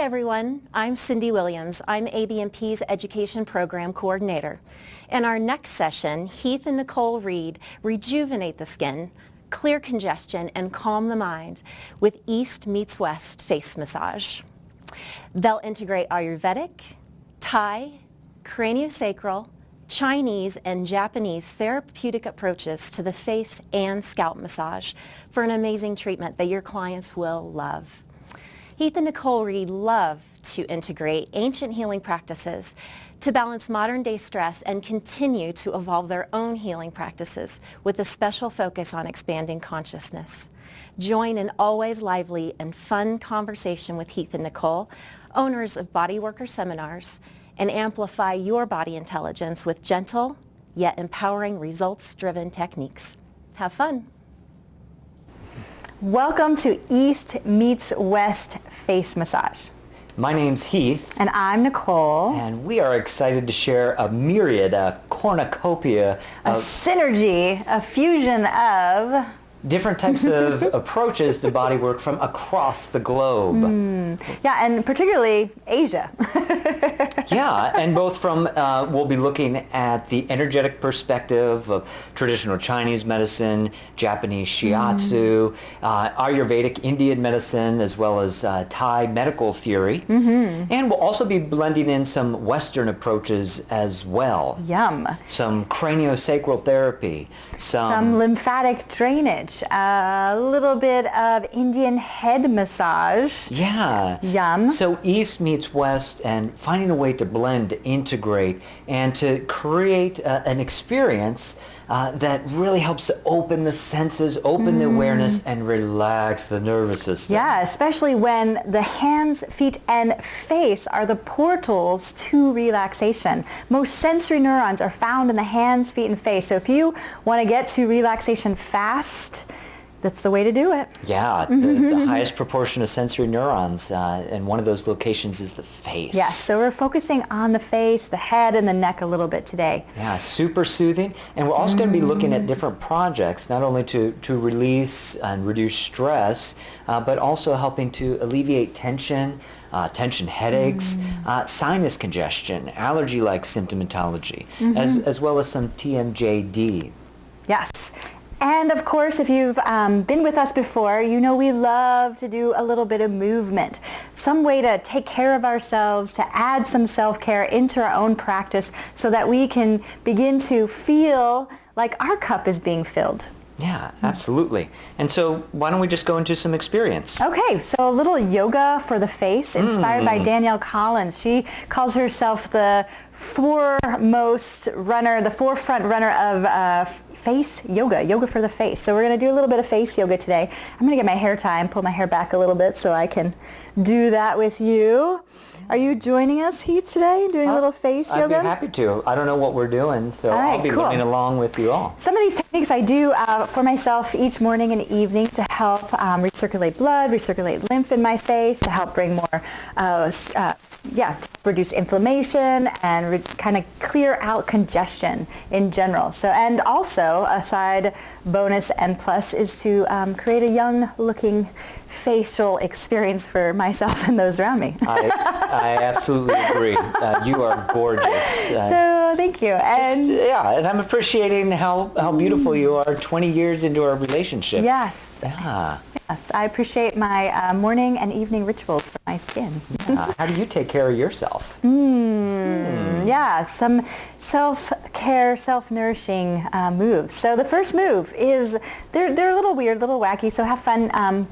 everyone. I'm Cindy Williams. I'm ABMP's Education Program Coordinator. In our next session, Heath and Nicole read Rejuvenate the Skin, Clear Congestion, and Calm the Mind with East Meets West Face Massage. They'll integrate Ayurvedic, Thai, craniosacral, Chinese, and Japanese therapeutic approaches to the face and scalp massage for an amazing treatment that your clients will love. Heath and Nicole Reed love to integrate ancient healing practices to balance modern-day stress and continue to evolve their own healing practices with a special focus on expanding consciousness. Join an always lively and fun conversation with Heath and Nicole, owners of Body Worker Seminars, and amplify your body intelligence with gentle yet empowering results-driven techniques. Have fun. Welcome to East Meets West Face Massage. My name's Heath. And I'm Nicole. And we are excited to share a myriad, a cornucopia a synergy, a fusion of different types of approaches to bodywork from across the globe. Yeah, and particularly Asia. Yeah, and both from, we'll be looking at the energetic perspective of traditional Chinese medicine, Japanese shiatsu, Ayurvedic Indian medicine, as well as Thai medical theory. And we'll also be blending in some Western approaches as well. Yum. Some craniosacral therapy. Some lymphatic drainage. A little bit of Indian head massage. Yeah. Yum. So East meets West, and finding a way to blend, to integrate, and to create an experience that really helps to open the senses, open the awareness, and relax the nervous system. Yeah, especially when the hands, feet, and face are the portals to relaxation. Most sensory neurons are found in the hands, feet, and face. So if you want to get to relaxation fast, that's the way to do it. Yeah, the highest proportion of sensory neurons, and one of those locations is the face. Yes, so we're focusing on the face, the head, and the neck a little bit today. Yeah, super soothing. And we're also going to be looking at different projects, not only to release and reduce stress, but also helping to alleviate tension, tension headaches, sinus congestion, allergy-like symptomatology, as well as some TMJD. Yes. And of course, if you've been with us before, you know we love to do a little bit of movement. Some way to take care of ourselves, to add some self-care into our own practice so that we can begin to feel like our cup is being filled. Yeah, absolutely. And so why don't we just go into some experience? Okay, so a little yoga for the face inspired by Danielle Collins. She calls herself the forefront runner of face yoga for the face. So we're going to do a little bit of face yoga today. I'm going to get my hair tie and pull my hair back a little bit so I can do that with you. Are you joining us, Heath, today, doing a little face yoga? I'd be happy to. I don't know what we're doing, so I'll be learning along with you all. Some of these techniques I do for myself each morning and evening to help recirculate blood, recirculate lymph in my face, to help bring more, to reduce inflammation and kind of clear out congestion in general. So, and also a side bonus and plus is to create a young-looking facial experience for myself and those around me. I absolutely agree. You are gorgeous. So thank you. And and I'm appreciating how beautiful you are 20 years into our relationship. Yes. Yeah. Yes, I appreciate my morning and evening rituals for my skin. Yeah. How do you take care of yourself? Yeah, some self-care, self-nourishing moves. So the first move is, they're a little weird, a little wacky, so have fun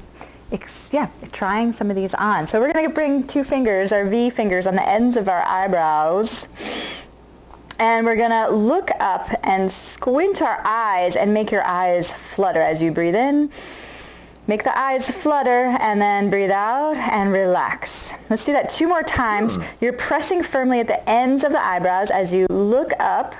trying some of these on. So we're going to bring two fingers, our V fingers, on the ends of our eyebrows. And we're going to look up and squint our eyes and make your eyes flutter as you breathe in. Make the eyes flutter and then breathe out and relax. Let's do that 2 more times. You're pressing firmly at the ends of the eyebrows as you look up,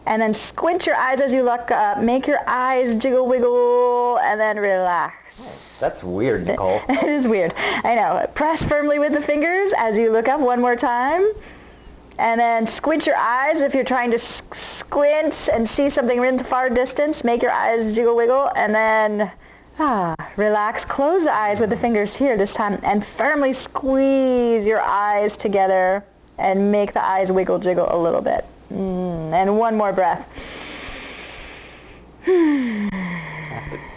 and then squint your eyes as you look up. Make your eyes jiggle wiggle and then relax. That's weird, Nicole. It is weird. I know. Press firmly with the fingers as you look up 1 more time. And then squint your eyes if you're trying to squint and see something in the far distance. Make your eyes jiggle wiggle and then Relax. Close the eyes with the fingers here this time and firmly squeeze your eyes together and make the eyes wiggle jiggle a little bit. And one more breath.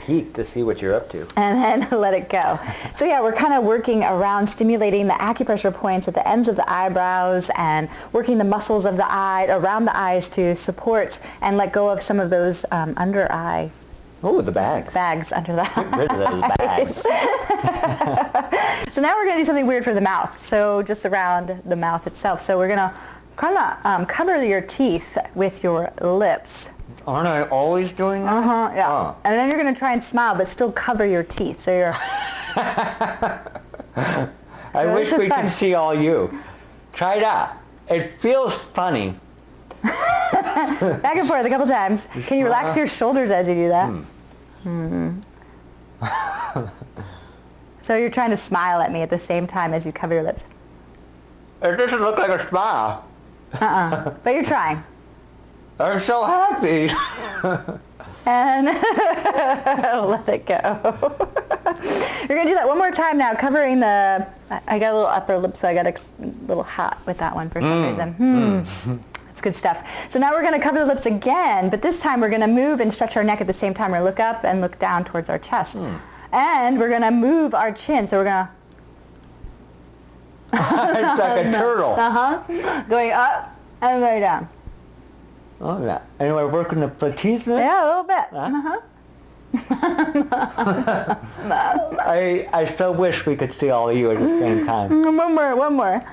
Peek to see what you're up to. And then let it go. So yeah, we're kind of working around stimulating the acupressure points at the ends of the eyebrows and working the muscles of the eye, around the eyes to support and let go of some of those under eye Oh, the bags. bags under the Get rid of those bags. So now we're going to do something weird for the mouth. So just around the mouth itself. So we're going to kind of cover your teeth with your lips. Aren't I always doing that? Yeah. Oh. And then you're going to try and smile, but still cover your teeth. So you're... I So wish this is we fun. could see all you. Try that. It feels funny. Back and forth a couple times. Can you relax your shoulders as you do that? So you're trying to smile at me at the same time as you cover your lips. It doesn't look like a smile. But you're trying. I'm so happy. And let it go. You're going to do that one more time now, covering the... I got a little upper lip, so I got a little hot with that one for some reason. That's good stuff. So now we're going to cover the lips again, but this time we're going to move and stretch our neck at the same time. We're going to look up and look down towards our chest. And we're going to move our chin. So we're going to... It's like a turtle. Going up and going down. Oh, yeah. And we're working the platysma. Yeah, a little bit. I so wish we could see all of you at the same time. One more.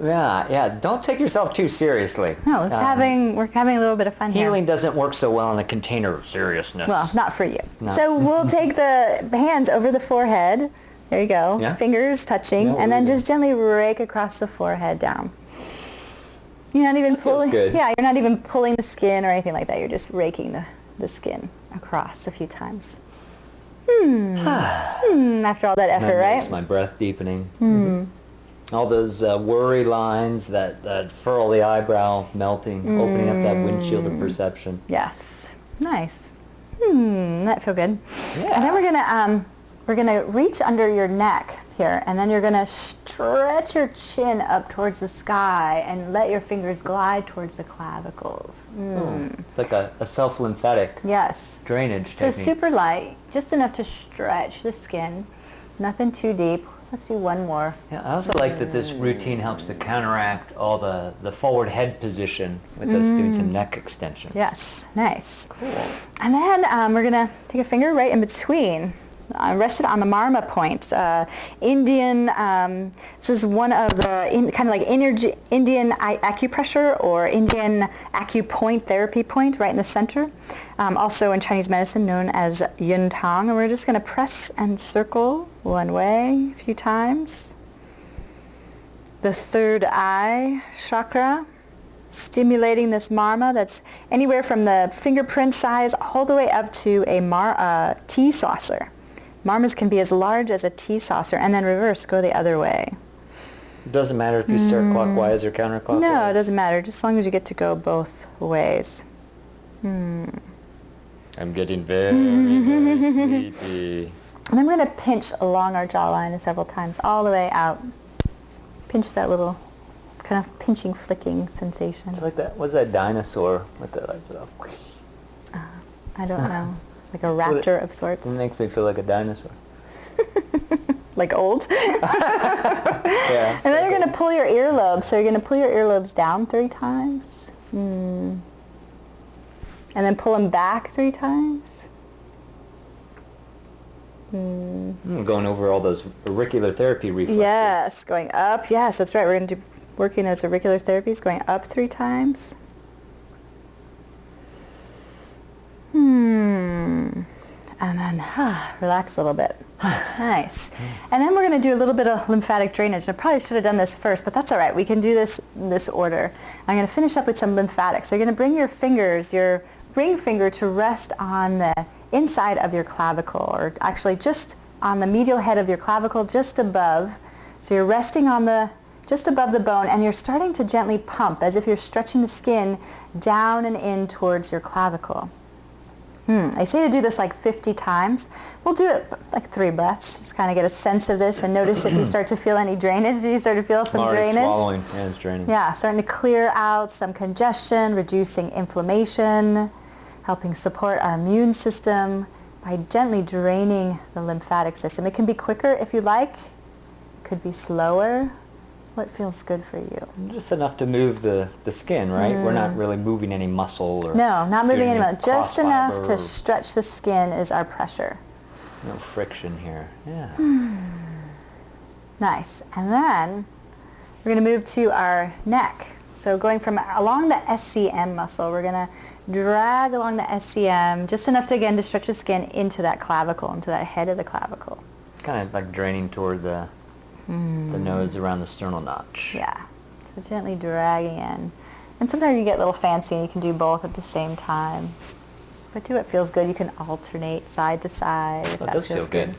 Yeah. Don't take yourself too seriously. No, we're having a little bit of fun here. Healing doesn't work so well in a container of seriousness. Well, not for you. No. So we'll take the hands over the forehead. There you go. Yeah. Fingers touching, Yeah, and then really just gently rake across the forehead down. You're not even pulling. good. Yeah, you're not even pulling the skin or anything like that. You're just raking the skin across a few times. After all that effort, right? That's my breath deepening. All those worry lines that furrow the eyebrow melting, opening up that windshield of perception. Yes. Nice. That feel good. Yeah. And then we're gonna reach under your neck here, and then you're gonna stretch your chin up towards the sky and let your fingers glide towards the clavicles. It's like a self-lymphatic Yes. drainage So technique. super light, just enough to stretch the skin. Nothing too deep. Let's do one more. Yeah, I also like that this routine helps to counteract all the forward head position with us doing some neck extensions. Yes. Nice. Cool. And then we're gonna take a finger right in between. Rest it on the marma point. Indian, this is one of the kind of like Indian acupressure or Indian acupoint therapy point right in the center. Also in Chinese medicine known as yin tang. And we're just going to press and circle one way a few times. The third eye chakra, stimulating this marma that's anywhere from the fingerprint size all the way up to a tea saucer. Marmas can be as large as a tea saucer, and then reverse, go the other way. It doesn't matter if you start clockwise or counterclockwise? No, it doesn't matter, just as long as you get to go both ways. I'm getting very, very sleepy. And then we're going to pinch along our jawline several times, all the way out. Pinch that little kind of pinching, flicking sensation. It's like that, what's that dinosaur with the, like, I don't know, like a raptor of sorts. it makes me feel like a dinosaur. Like old. Yeah. And then you're going to pull your earlobes. So you're going to pull your earlobes down 3 times. And then pull them back 3 times. Going over all those auricular therapy reflexes. Yes, going up. Yes, that's right. We're going to do working those auricular therapies, going up 3 times. And then relax a little bit. Nice. And then we're going to do a little bit of lymphatic drainage. I probably should have done this first, but that's all right. We can do this in this order. I'm going to finish up with some lymphatics. So you're going to bring your fingers, your ring finger, to rest on the inside of your clavicle, or actually just on the medial head of your clavicle, just above. So you're resting on just above the bone, and you're starting to gently pump as if you're stretching the skin down and in towards your clavicle. I say to do this like 50 times. We'll do it like 3 breaths. Just kind of get a sense of this and notice if you start to feel any drainage. Do you start to feel some drainage? Swallowing. Yeah, it's draining. Yeah, starting to clear out some congestion, reducing inflammation, helping support our immune system by gently draining the lymphatic system. It can be quicker if you like. It could be slower. What feels good for you? Just enough to move the skin, right? We're not really moving any muscle or... No, not moving doing any muscle. Just enough fiber to or- stretch the skin is our pressure. No friction here. Yeah. Nice. And then we're going to move to our neck. So going from along the SCM muscle, we're going to drag along the SCM just enough to, again, to stretch the skin into that clavicle, into that head of the clavicle. Kind of like draining toward the nose around the sternal notch. Yeah. So gently dragging in. And sometimes you get a little fancy and you can do both at the same time. But do what feels good. You can alternate side to side. If That does feel feels good.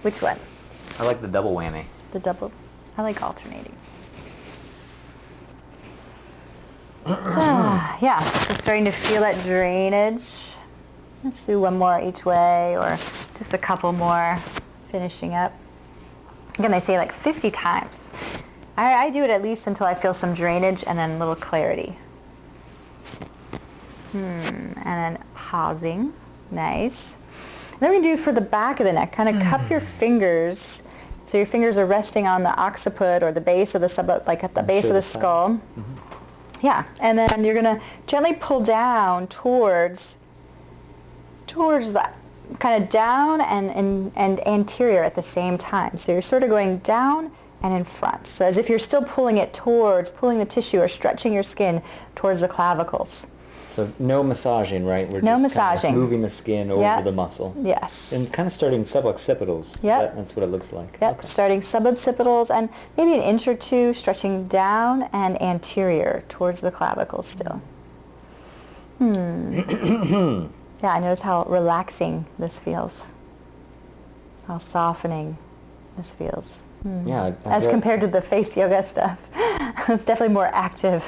Which one? I like the double whammy. The double? I like alternating. Yeah, so starting to feel that drainage. Let's do one more each way or just a couple more, finishing up. Again, I say like 50 times. I do it at least until I feel some drainage and then a little clarity. And then pausing. Nice. Then we do for the back of the neck, kind of cup your fingers. So your fingers are resting on the occiput or the base of the like at the base of the skull. Yeah, and then you're going to gently pull down towards that, kind of down and anterior at the same time. So you're sort of going down and in front. So as if you're still pulling the tissue or stretching your skin towards the clavicles. So no massaging, right? We're No just kind of massaging. moving the skin over the muscle. Yes. And kind of starting suboccipitals. Yep. That's what it looks like. Yep, Okay. starting suboccipitals and maybe an inch or two, stretching down and anterior towards the clavicle still. Yeah, I notice how relaxing this feels. How softening this feels. Yeah. As compared to the face yoga stuff. It's definitely more active.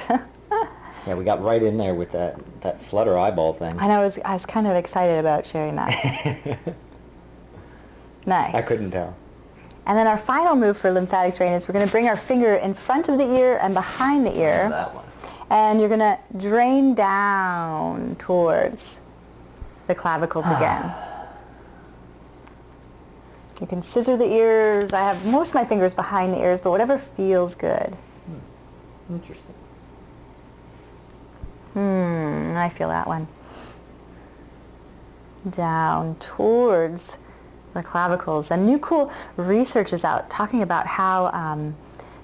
Yeah, we got right in there with that flutter eyeball thing. I know, I was kind of excited about sharing that. Nice. I couldn't tell. And then our final move for lymphatic drainage, we're going to bring our finger in front of the ear and behind the ear. That one. And you're going to drain down towards the clavicles again. You can scissor the ears. I have most of my fingers behind the ears, but whatever feels good. Interesting. I feel that one. Down towards the clavicles. And new cool research is out talking about how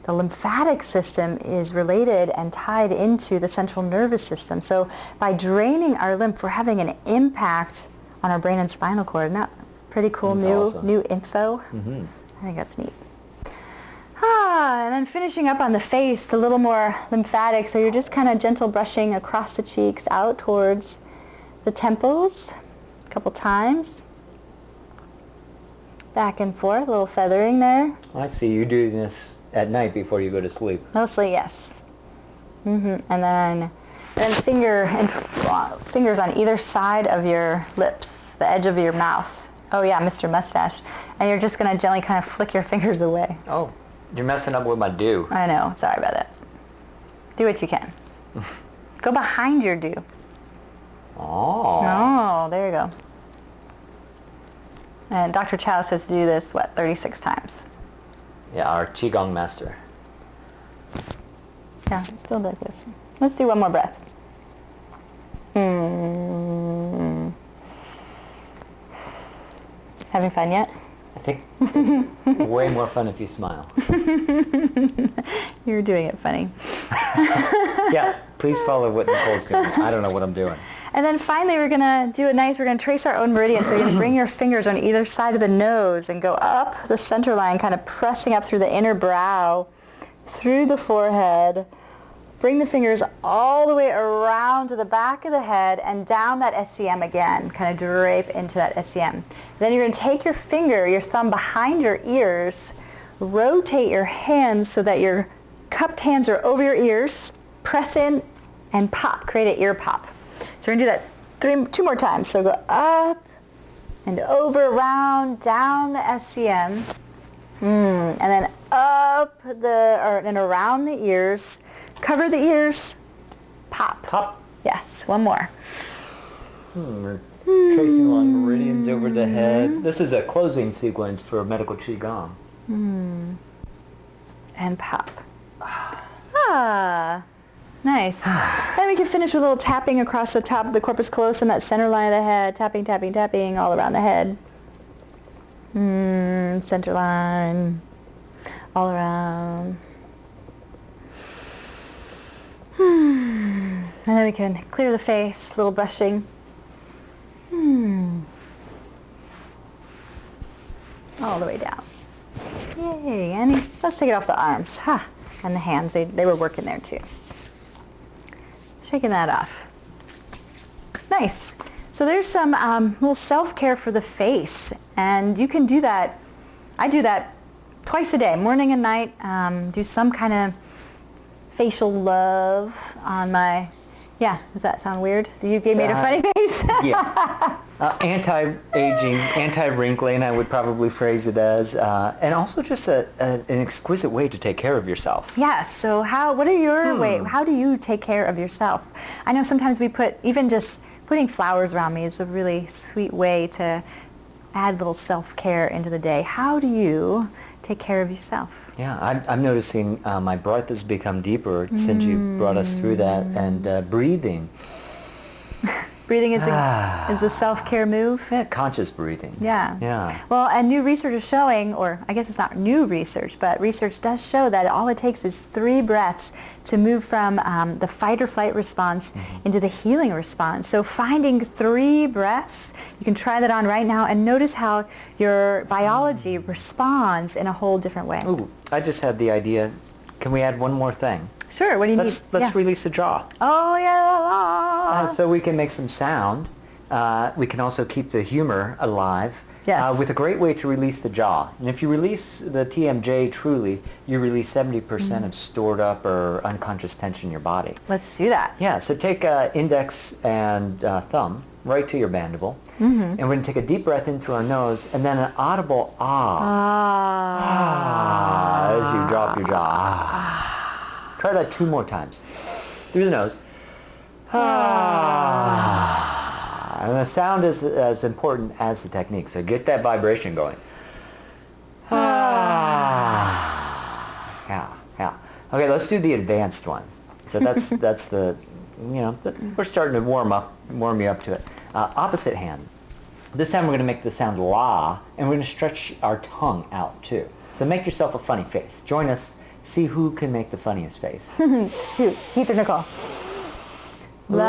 the lymphatic system is related and tied into the central nervous system. So by draining our lymph, we're having an impact on our brain and spinal cord. Isn't that pretty cool? That's awesome. New info. I think that's neat. And then finishing up on the face, a little more lymphatic. So you're just kind of gentle brushing across the cheeks out towards the temples a couple times. Back and forth, a little feathering there. I see you doing this at night before you go to sleep. Mostly, yes. And then fingers on either side of your lips, the edge of your mouth. Oh yeah, Mr. Mustache. And you're just going to gently kind of flick your fingers away. Oh, you're messing up with my do. I know, sorry about that. Do what you can. Go behind your do. Oh, there you go. And Dr. Chow says to do this, 36 times? Yeah, our Qigong master. Yeah, still like this. Let's do one more breath. Having fun yet? I think it's way more fun if you smile. You're doing it funny. Yeah, please follow what Nicole's doing. I don't know what I'm doing. And then finally we're going to trace our own meridian. So you're going to bring your fingers on either side of the nose and go up the center line, kind of pressing up through the inner brow, through the forehead. Bring the fingers all the way around to the back of the head and down that SCM again, kind of drape into that SCM. Then you're going to take your thumb behind your ears, rotate your hands so that your cupped hands are over your ears, press in and pop, create an ear pop. So we're going to do that two more times. So go up and over, round, down the SCM. And then up and around the ears. Cover the ears. Pop. Pop. Yes, one more. We're tracing along meridians over the head. This is a closing sequence for medical Qigong. And pop. Ah, nice. Then we can finish with a little tapping across the top of the corpus callosum, that center line of the head. Tapping, tapping, tapping all around the head. Center line. All around. And then we can clear the face, a little brushing. All the way down. Yay, and let's take it off the arms. And the hands, they were working there too. Shaking that off. Nice. So there's some little self-care for the face, and you can do that. I do that twice a day, morning and night. Do some kind of facial love on my, does that sound weird? You made a funny face? Yeah. Anti-aging, anti-wrinkling, I would probably phrase it as, and also just an exquisite way to take care of yourself. Yes. So what are your how do you take care of yourself? I know sometimes even just putting flowers around me is a really sweet way to add a little self-care into the day. How do you take care of yourself? Yeah, I'm noticing my breath has become deeper since you brought us through that, and breathing. Breathing is a self-care move? Yeah, conscious breathing. Yeah. Yeah. Well, and new research is showing, or I guess it's not new research, but research does show that all it takes is 3 breaths to move from the fight or flight response into the healing response. So finding 3 breaths, you can try that on right now and notice how your biology responds in a whole different way. Ooh, I just had the idea. Can we add one more thing? Sure, what do you need? Let's release the jaw. Oh, yeah. So we can make some sound. We can also keep the humor alive. Yes. With a great way to release the jaw. And if you release the TMJ truly, you release 70% of stored up or unconscious tension in your body. Let's do that. Yeah, so take index and thumb right to your mandible. And we're going to take a deep breath in through our nose and then an audible as you drop your jaw. Try that 2 more times. Through the nose. And the sound is as important as the technique, so get that vibration going. Yeah. Okay, let's do the advanced one. So that's the, we're starting to warm you up to it. Opposite hand. This time we're going to make the sound la, and we're going to stretch our tongue out too. So make yourself a funny face. Join us. See who can make the funniest face. Heath and Nicole. La.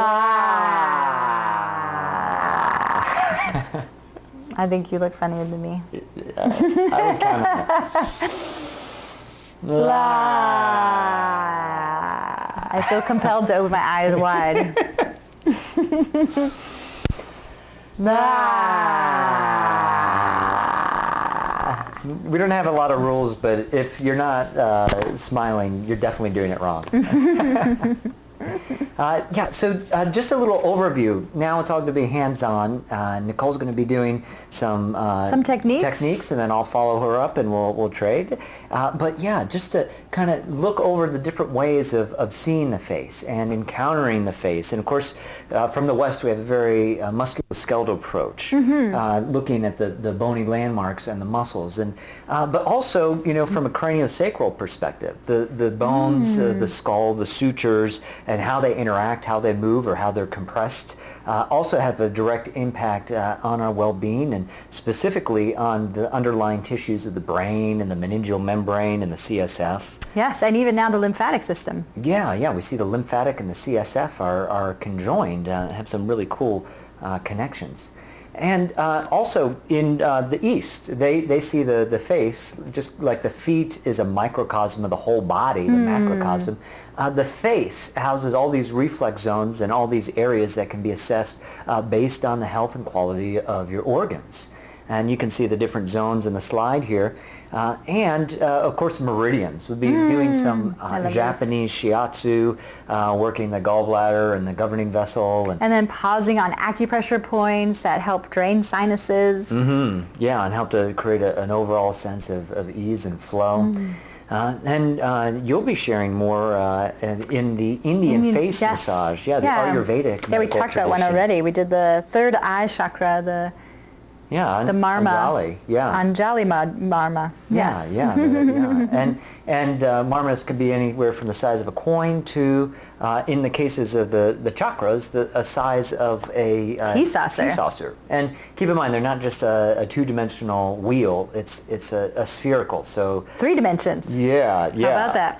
I think you look funnier than me. I would count on it. La. I feel compelled to open my eyes wide. We don't have a lot of rules, but if you're not smiling, you're definitely doing it wrong. So just a little overview. Now it's all going to be hands-on. Nicole's going to be doing some techniques, and then I'll follow her up and we'll trade. But yeah, just to kind of look over the different ways of seeing the face and encountering the face. And of course, from the West, we have a very musculoskeletal approach, looking at the bony landmarks and the muscles, and but also, from a craniosacral perspective, the bones, the skull, the sutures, and how they interact, how they move, or how they're compressed, also have a direct impact on our well-being, and specifically on the underlying tissues of the brain and the meningeal membrane and the CSF. Yes, and even now the lymphatic system. Yeah, we see the lymphatic and the CSF are conjoined, have some really cool connections. And also in the East, they see the face, just like the feet is a microcosm of the whole body, the macrocosm. The face houses all these reflex zones and all these areas that can be assessed based on the health and quality of your organs. And you can see the different zones in the slide here. And of course, meridians. We'll be doing some Japanese shiatsu, working the gallbladder and the governing vessel. And then pausing on acupressure points that help drain sinuses. Yeah, and help to create an overall sense of ease and flow. And you'll be sharing more in the Indian face massage. Yeah, the Ayurvedic. Yeah, we talked about one already. We did the third eye chakra, the marma. Anjali. Yeah. Anjali marma. Yes. Yeah. And marmas could be anywhere from the size of a coin to, in the cases of the chakras, a size of a tea saucer. And keep in mind, they're not just a two-dimensional wheel. It's a spherical. So 3 dimensions. Yeah.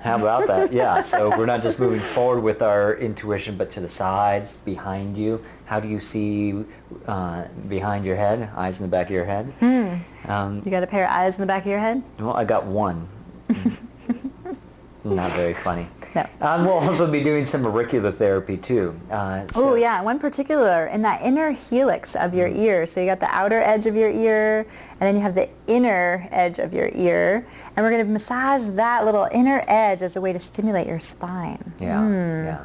How about that? Yeah. So we're not just moving forward with our intuition, but to the sides, behind you. How do you see behind your head? Eyes in the back of your head? You got a pair of eyes in the back of your head? Well, I got one. Not very funny. No. We'll also be doing some auricular therapy too. One particular in that inner helix of your ear. So you got the outer edge of your ear, and then you have the inner edge of your ear, and we're going to massage that little inner edge as a way to stimulate your spine. Yeah.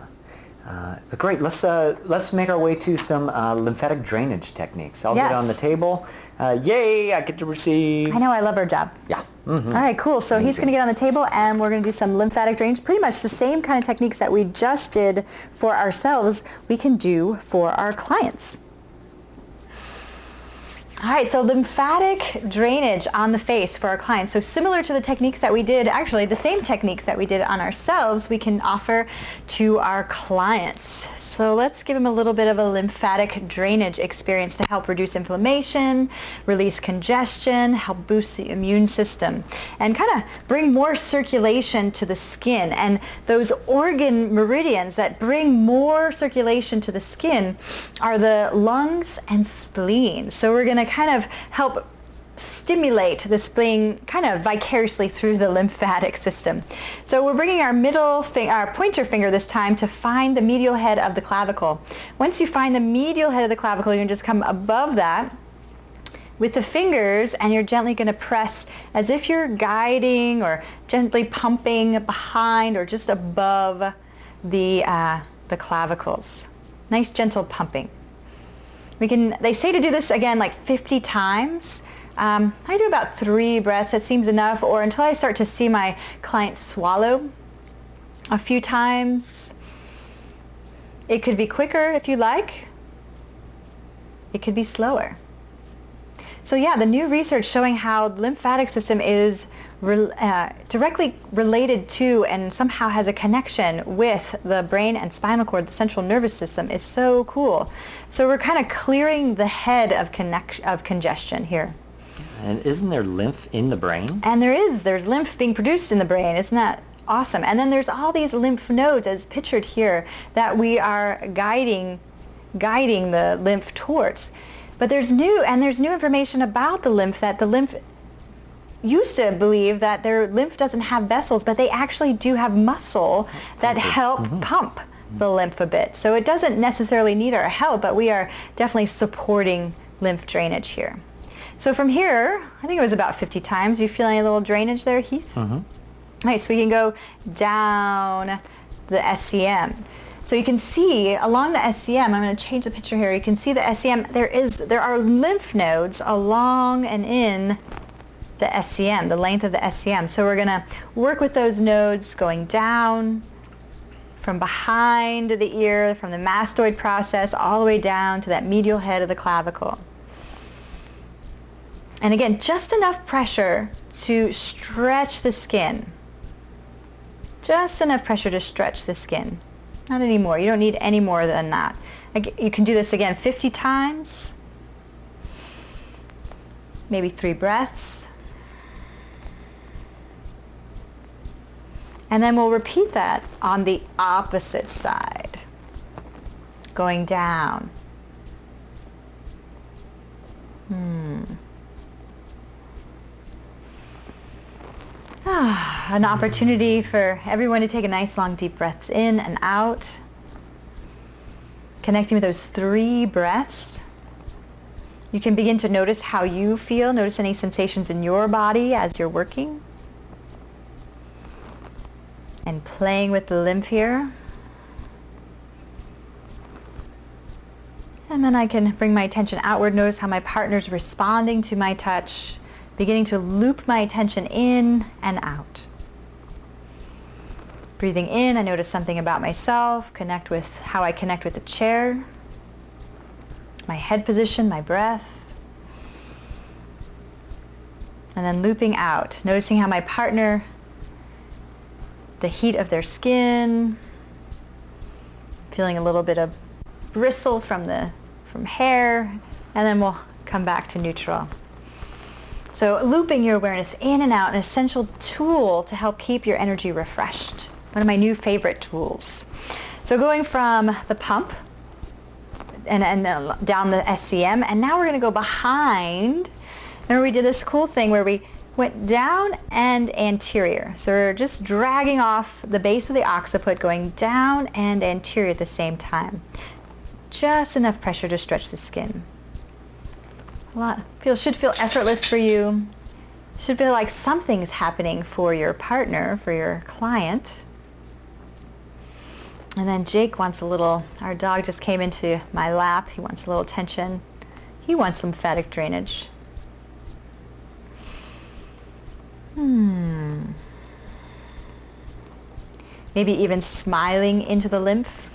But great, let's make our way to some lymphatic drainage techniques. I'll get on the table. Yay, I get to receive. I know, I love our job. Yeah. All right, cool. So he's going to get on the table and we're going to do some lymphatic drainage. Pretty much the same kind of techniques that we just did for ourselves, we can do for our clients. All right, so lymphatic drainage on the face for our clients. So similar to the techniques that we did, actually the same techniques that we did on ourselves, we can offer to our clients. So let's give them a little bit of a lymphatic drainage experience to help reduce inflammation, release congestion, help boost the immune system, and kind of bring more circulation to the skin. And those organ meridians that bring more circulation to the skin are the lungs and spleen. So we're going to kind of help stimulate the spleen kind of vicariously through the lymphatic system. So we're bringing our pointer finger this time to find the medial head of the clavicle. Once you find the medial head of the clavicle, you can just come above that with the fingers, and you're gently going to press as if you're guiding or gently pumping behind or just above the clavicles. Nice gentle pumping. They say to do this again like 50 times. I do about 3 breaths. That seems enough, or until I start to see my client swallow a few times. It could be quicker if you like. It could be slower. So yeah, the new research showing how the lymphatic system is directly related to and somehow has a connection with the brain and spinal cord, the central nervous system, is so cool. So we're kind of clearing the head of congestion here. And isn't there lymph in the brain? And there's lymph being produced in the brain. Isn't that awesome? And then there's all these lymph nodes as pictured here that we are guiding the lymph towards. But there's new information about the lymph, that the lymph used to believe that their lymph doesn't have vessels, but they actually do have muscle that help pump the lymph a bit. So it doesn't necessarily need our help, but we are definitely supporting lymph drainage here. So from here, I think it was about 50 times. You feel any little drainage there, Heath? Mm-hmm. All right, so we can go down the SCM. So you can see along the SCM, I'm going to change the picture here. You can see the SCM, there are lymph nodes along and in the SCM, the length of the SCM. So we're going to work with those nodes going down from behind the ear, from the mastoid process, all the way down to that medial head of the clavicle. And again, just enough pressure to stretch the skin. Just enough pressure to stretch the skin. Not anymore. You don't need any more than that. You can do this again 50 times. Maybe 3 breaths. And then we'll repeat that on the opposite side. Going down. An opportunity for everyone to take a nice long deep breaths in and out. Connecting with those 3 breaths. You can begin to notice how you feel. Notice any sensations in your body as you're working. And playing with the lymph here. And then I can bring my attention outward. Notice how my partner's responding to my touch. Beginning to loop my attention in and out. Breathing in, I notice something about myself. Connect with how I connect with the chair. My head position, my breath. And then looping out, noticing how my partner, the heat of their skin, feeling a little bit of bristle from hair, and then we'll come back to neutral. So looping your awareness in and out, an essential tool to help keep your energy refreshed. One of my new favorite tools. So going from the pump and down the SCM, and now we're going to go behind. Remember we did this cool thing where we went down and anterior. So we're just dragging off the base of the occiput, going down and anterior at the same time. Just enough pressure to stretch the skin. Should feel effortless for you. Should feel like something's happening for your partner, for your client. And then Jake wants a little, our dog just came into my lap. He wants a little attention. He wants lymphatic drainage. Maybe even smiling into the lymph,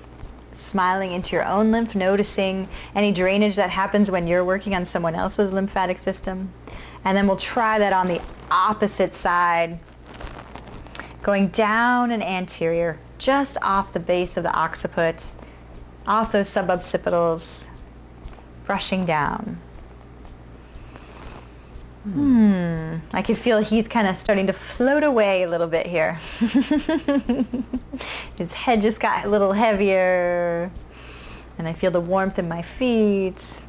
smiling into your own lymph, noticing any drainage that happens when you're working on someone else's lymphatic system. And then we'll try that on the opposite side, going down and anterior, just off the base of the occiput, off those suboccipitals, brushing down. I can feel Heath kind of starting to float away a little bit here. His head just got a little heavier, and I feel the warmth in my feet.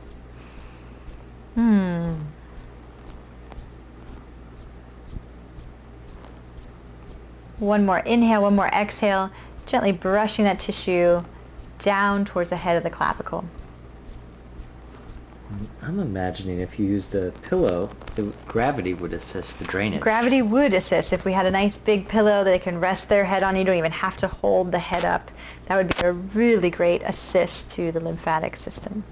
One more inhale, one more exhale, gently brushing that tissue down towards the head of the clavicle. I'm imagining if you used a pillow, gravity would assist the drainage. Gravity would assist. If we had a nice big pillow that they can rest their head on, you don't even have to hold the head up. That would be a really great assist to the lymphatic system.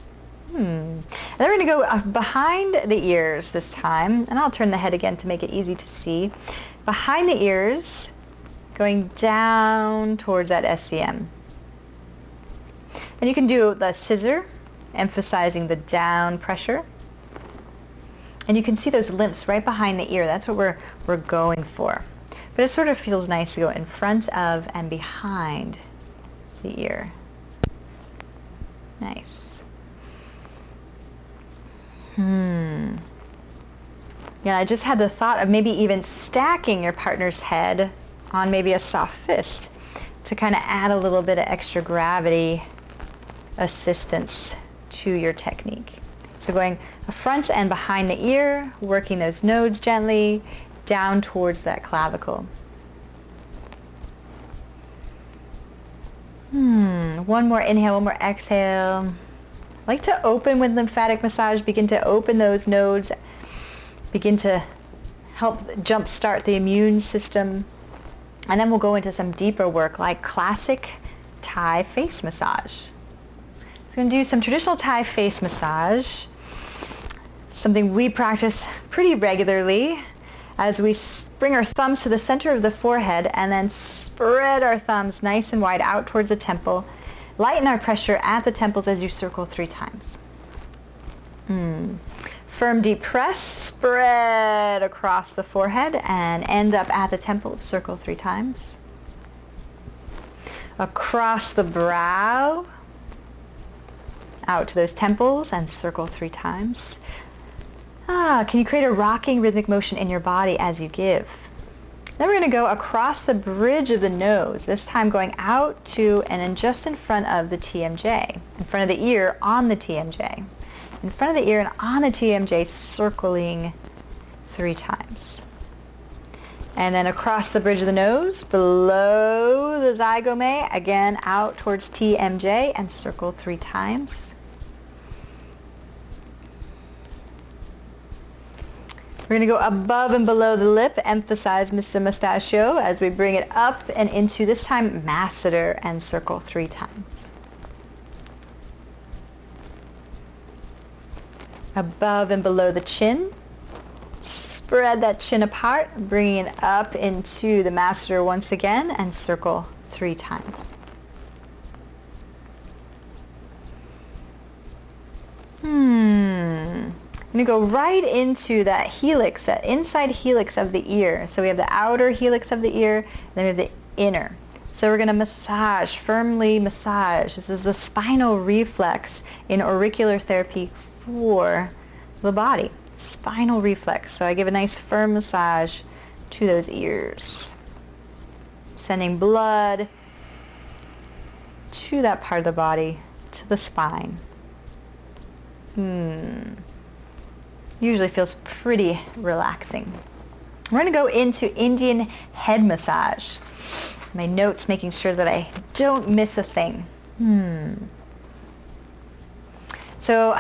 And then we're going to go behind the ears this time, and I'll turn the head again to make it easy to see. Behind the ears, going down towards that SCM. And you can do the scissor, emphasizing the down pressure. And you can see those lymphs right behind the ear. That's what we're going for. But it sort of feels nice to go in front of and behind the ear. Nice. Yeah, I just had the thought of maybe even stacking your partner's head on maybe a soft fist to kind of add a little bit of extra gravity assistance to your technique. So going front and behind the ear, working those nodes gently down towards that clavicle. One more inhale, one more exhale. I like to open with lymphatic massage, begin to open those nodes, begin to help jumpstart the immune system. And then we'll go into some deeper work like classic Thai face massage. We're going to do some traditional Thai face massage, something we practice pretty regularly as we bring our thumbs to the center of the forehead and then spread our thumbs nice and wide out towards the temple. Lighten our pressure at the temples as you circle 3 times. Firm deep press, spread across the forehead and end up at the temples, circle 3 times. Across the brow, out to those temples and circle 3 times. Can you create a rocking rhythmic motion in your body as you give? Then we're going to go across the bridge of the nose, this time going out to and then just in front of the TMJ, in front of the ear on the TMJ. In front of the ear and on the TMJ, circling 3 times. And then across the bridge of the nose, below the zygome, again out towards TMJ and circle 3 times. We're going to go above and below the lip, emphasize Mr. Mustachio as we bring it up and into, this time, masseter, and circle 3 times. Above and below the chin. Spread that chin apart, bringing it up into the masseter once again, and circle 3 times. I'm going to go right into that helix, that inside helix of the ear. So we have the outer helix of the ear, and then we have the inner. So we're going to massage, firmly massage. This is the spinal reflex in auricular therapy for the body. Spinal reflex. So I give a nice firm massage to those ears, sending blood to that part of the body, to the spine. Usually feels pretty relaxing. We're going to go into Indian head massage. My notes, making sure that I don't miss a thing. So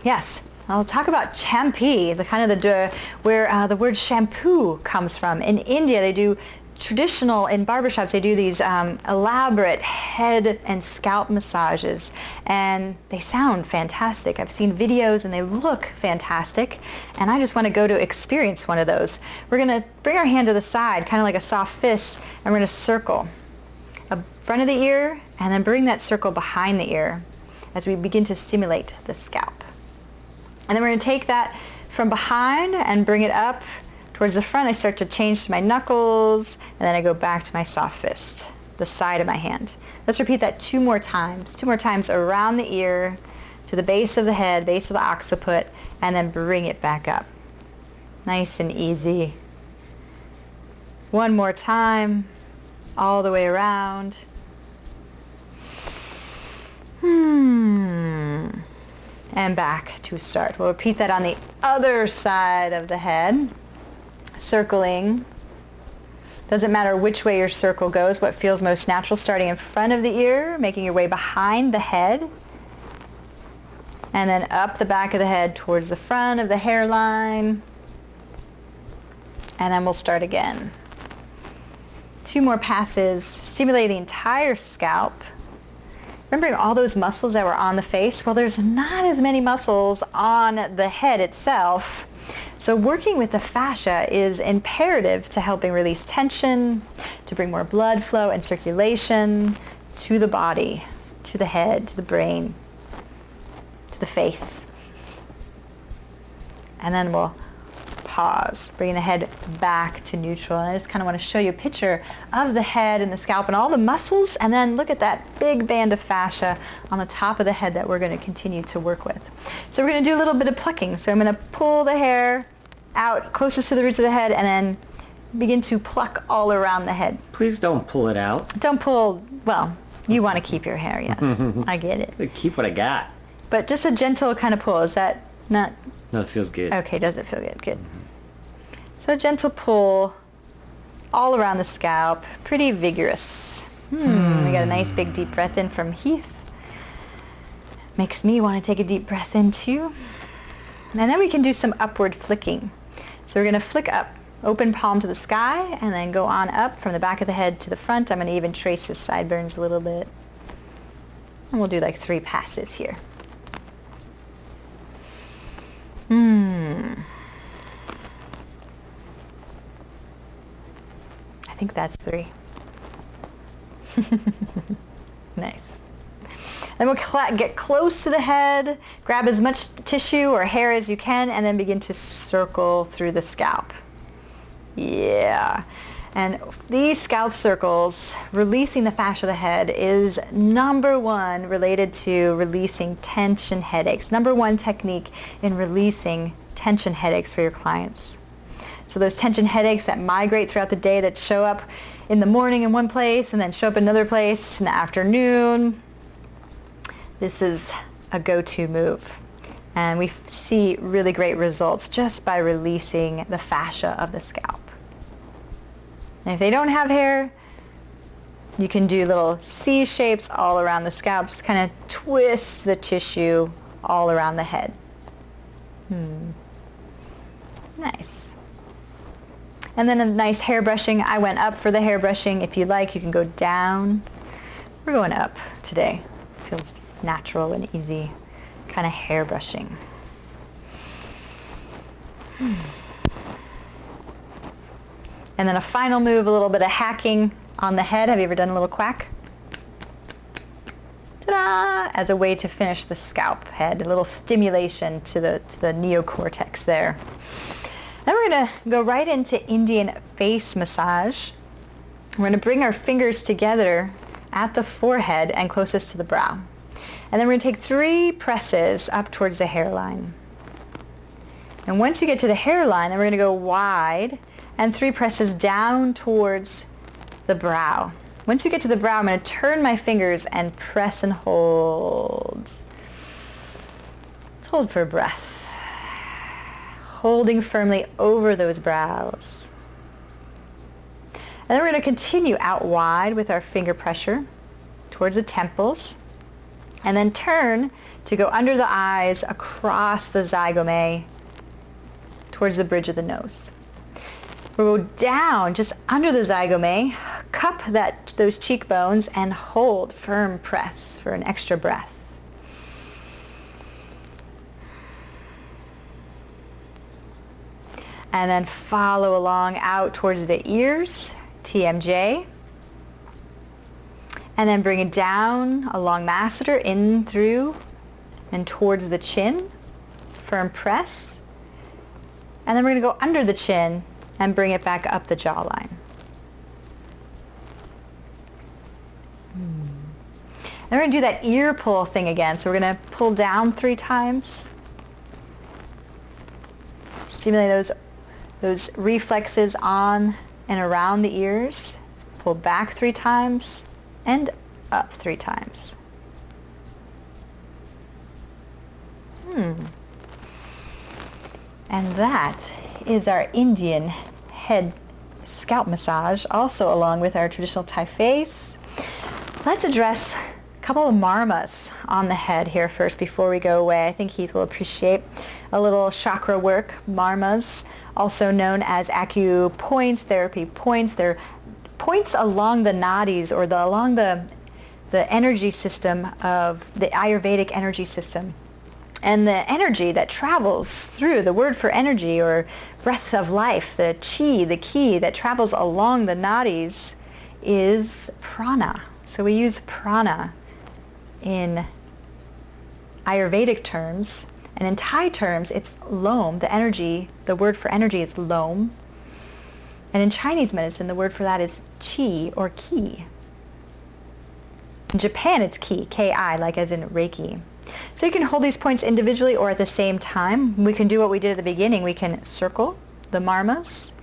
yes, I'll talk about champi, the kind of where the word shampoo comes from. In India, they do traditional, in barbershops, they do these elaborate head and scalp massages, and they sound fantastic. I've seen videos and they look fantastic, and I just want to go to experience one of those. We're going to bring our hand to the side, kind of like a soft fist, and we're going to circle the front of the ear, and then bring that circle behind the ear as we begin to stimulate the scalp. And then we're going to take that from behind and bring it up towards the front. I start to change to my knuckles, and then I go back to my soft fist, the side of my hand. Let's repeat that 2 more times. 2 more times around the ear, to the base of the head, base of the occiput, and then bring it back up. Nice and easy. 1 more time, all the way around. And back to start. We'll repeat that on the other side of the head. Circling. Doesn't matter which way your circle goes, what feels most natural, starting in front of the ear, making your way behind the head, and then up the back of the head towards the front of the hairline, and then we'll start again. 2 more passes, stimulate the entire scalp. Remembering all those muscles that were on the face, well, there's not as many muscles on the head itself. So working with the fascia is imperative to helping release tension, to bring more blood flow and circulation to the body, to the head, to the brain, to the face. And then we'll pause, bringing the head back to neutral. And I just kind of want to show you a picture of the head and the scalp and all the muscles, and then look at that big band of fascia on the top of the head that we're going to continue to work with. So we're going to do a little bit of plucking. So I'm going to pull the hair out closest to the roots of the head, and then begin to pluck all around the head. Please don't pull it out. Don't pull, well, you want to keep your hair, yes. I get it. Keep what I got. But just a gentle kind of pull. Is that not? No, it feels good. Okay, does it feel good? Good. So a gentle pull all around the scalp, pretty vigorous. We got a nice big deep breath in from Heath. Makes me want to take a deep breath in too. And then we can do some upward flicking. So we're going to flick up, open palm to the sky, and then go on up from the back of the head to the front. I'm going to even trace his sideburns a little bit. And we'll do like 3 passes here. I think that's 3. Nice. Then we'll get close to the head, grab as much tissue or hair as you can, and then begin to circle through the scalp. Yeah. And these scalp circles, releasing the fascia of the head, is number 1 related to releasing tension headaches. Number 1 technique in releasing tension headaches for your clients. So those tension headaches that migrate throughout the day, that show up in the morning in one place and then show up in another place in the afternoon, this is a go-to move. And we see really great results just by releasing the fascia of the scalp. And if they don't have hair, you can do little C shapes all around the scalp, just kind of twist the tissue all around the head. Nice. And then a nice hair brushing. I went up for the hair brushing. If you like, you can go down. We're going up today. Feels natural and easy kind of hair brushing. And then a final move, a little bit of hacking on the head. Have you ever done a little quack? Ta-da! As a way to finish the scalp head, a little stimulation to the neocortex there. Then we're going to go right into Indian face massage. We're going to bring our fingers together at the forehead and closest to the brow. And then we're going to take 3 presses up towards the hairline. And once you get to the hairline, then we're going to go wide and 3 presses down towards the brow. Once you get to the brow, I'm going to turn my fingers and press and hold. Let's hold for a breath. Holding firmly over those brows. And then we're going to continue out wide with our finger pressure towards the temples. And then turn to go under the eyes, across the zygome, towards the bridge of the nose. We'll go down just under the zygome, cup those cheekbones, and hold, firm press for an extra breath. And then follow along out towards the ears, TMJ. And then bring it down along masseter, in through and towards the chin, firm press. And then we're going to go under the chin and bring it back up the jawline. And we're going to do that ear pull thing again. So we're going to pull down 3 times. Stimulate those reflexes on and around the ears. Pull back 3 times and up 3 times. And that is our Indian head scalp massage, also along with our traditional Thai face. Let's address a couple of marmas on the head here first before we go away. I think Heath will appreciate a little chakra work. Marmas, also known as acupoints, therapy points. They're points along the nadis, or along the energy system of the Ayurvedic energy system. And the energy that travels through, the word for energy or breath of life, the chi, the ki that travels along the nadis is prana. So we use prana in Ayurvedic terms, and in Thai terms it's lom. The energy, the word for energy is lom. And in Chinese medicine the word for that is chi or ki. In Japan it's ki, Ki, like as in Reiki. So you can hold these points individually or at the same time. We can do what we did at the beginning. We can circle the marmas,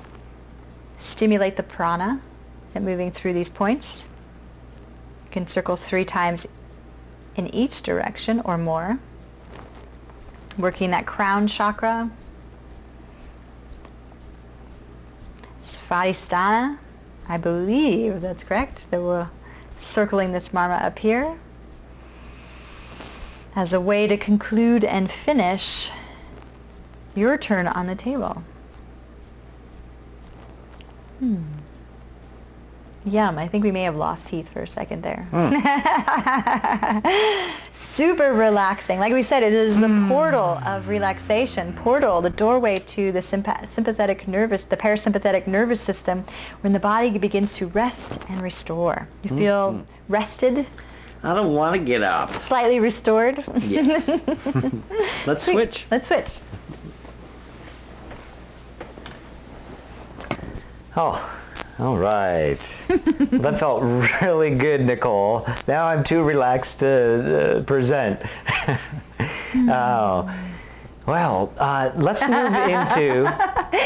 stimulate the prana and moving through these points. You can circle 3 times in each direction or more, working that crown chakra. Svadhisthana, I believe that's correct. That we're circling this marma up here as a way to conclude and finish your turn on the table. Yum, I think we may have lost Heath for a second there. Super relaxing. Like we said, it is the portal of relaxation, the doorway to the sympathetic nervous, the parasympathetic nervous system, when the body begins to rest and restore. You feel rested? I don't want to get up. Slightly restored? Yes. Let's switch. Let's switch. Oh, all right. That felt really good, Nicole. Now I'm too relaxed to present. Oh, well, let's move into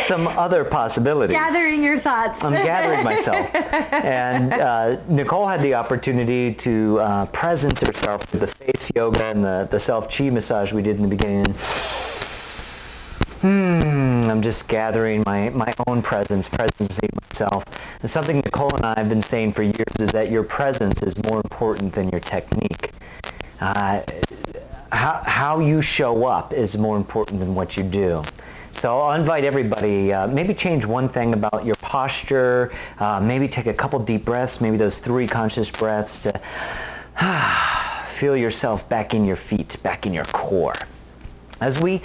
some other possibilities. Gathering your thoughts. I'm gathering myself. And Nicole had the opportunity to presence herself with the face yoga and the self-chi massage we did in the beginning. I'm just gathering my own presencing myself. And something Nicole and I have been saying for years is that your presence is more important than your technique. How you show up is more important than what you do. So I'll invite everybody, maybe change one thing about your posture. Maybe take a couple deep breaths, maybe those 3 conscious breaths to feel yourself back in your feet, back in your core. As we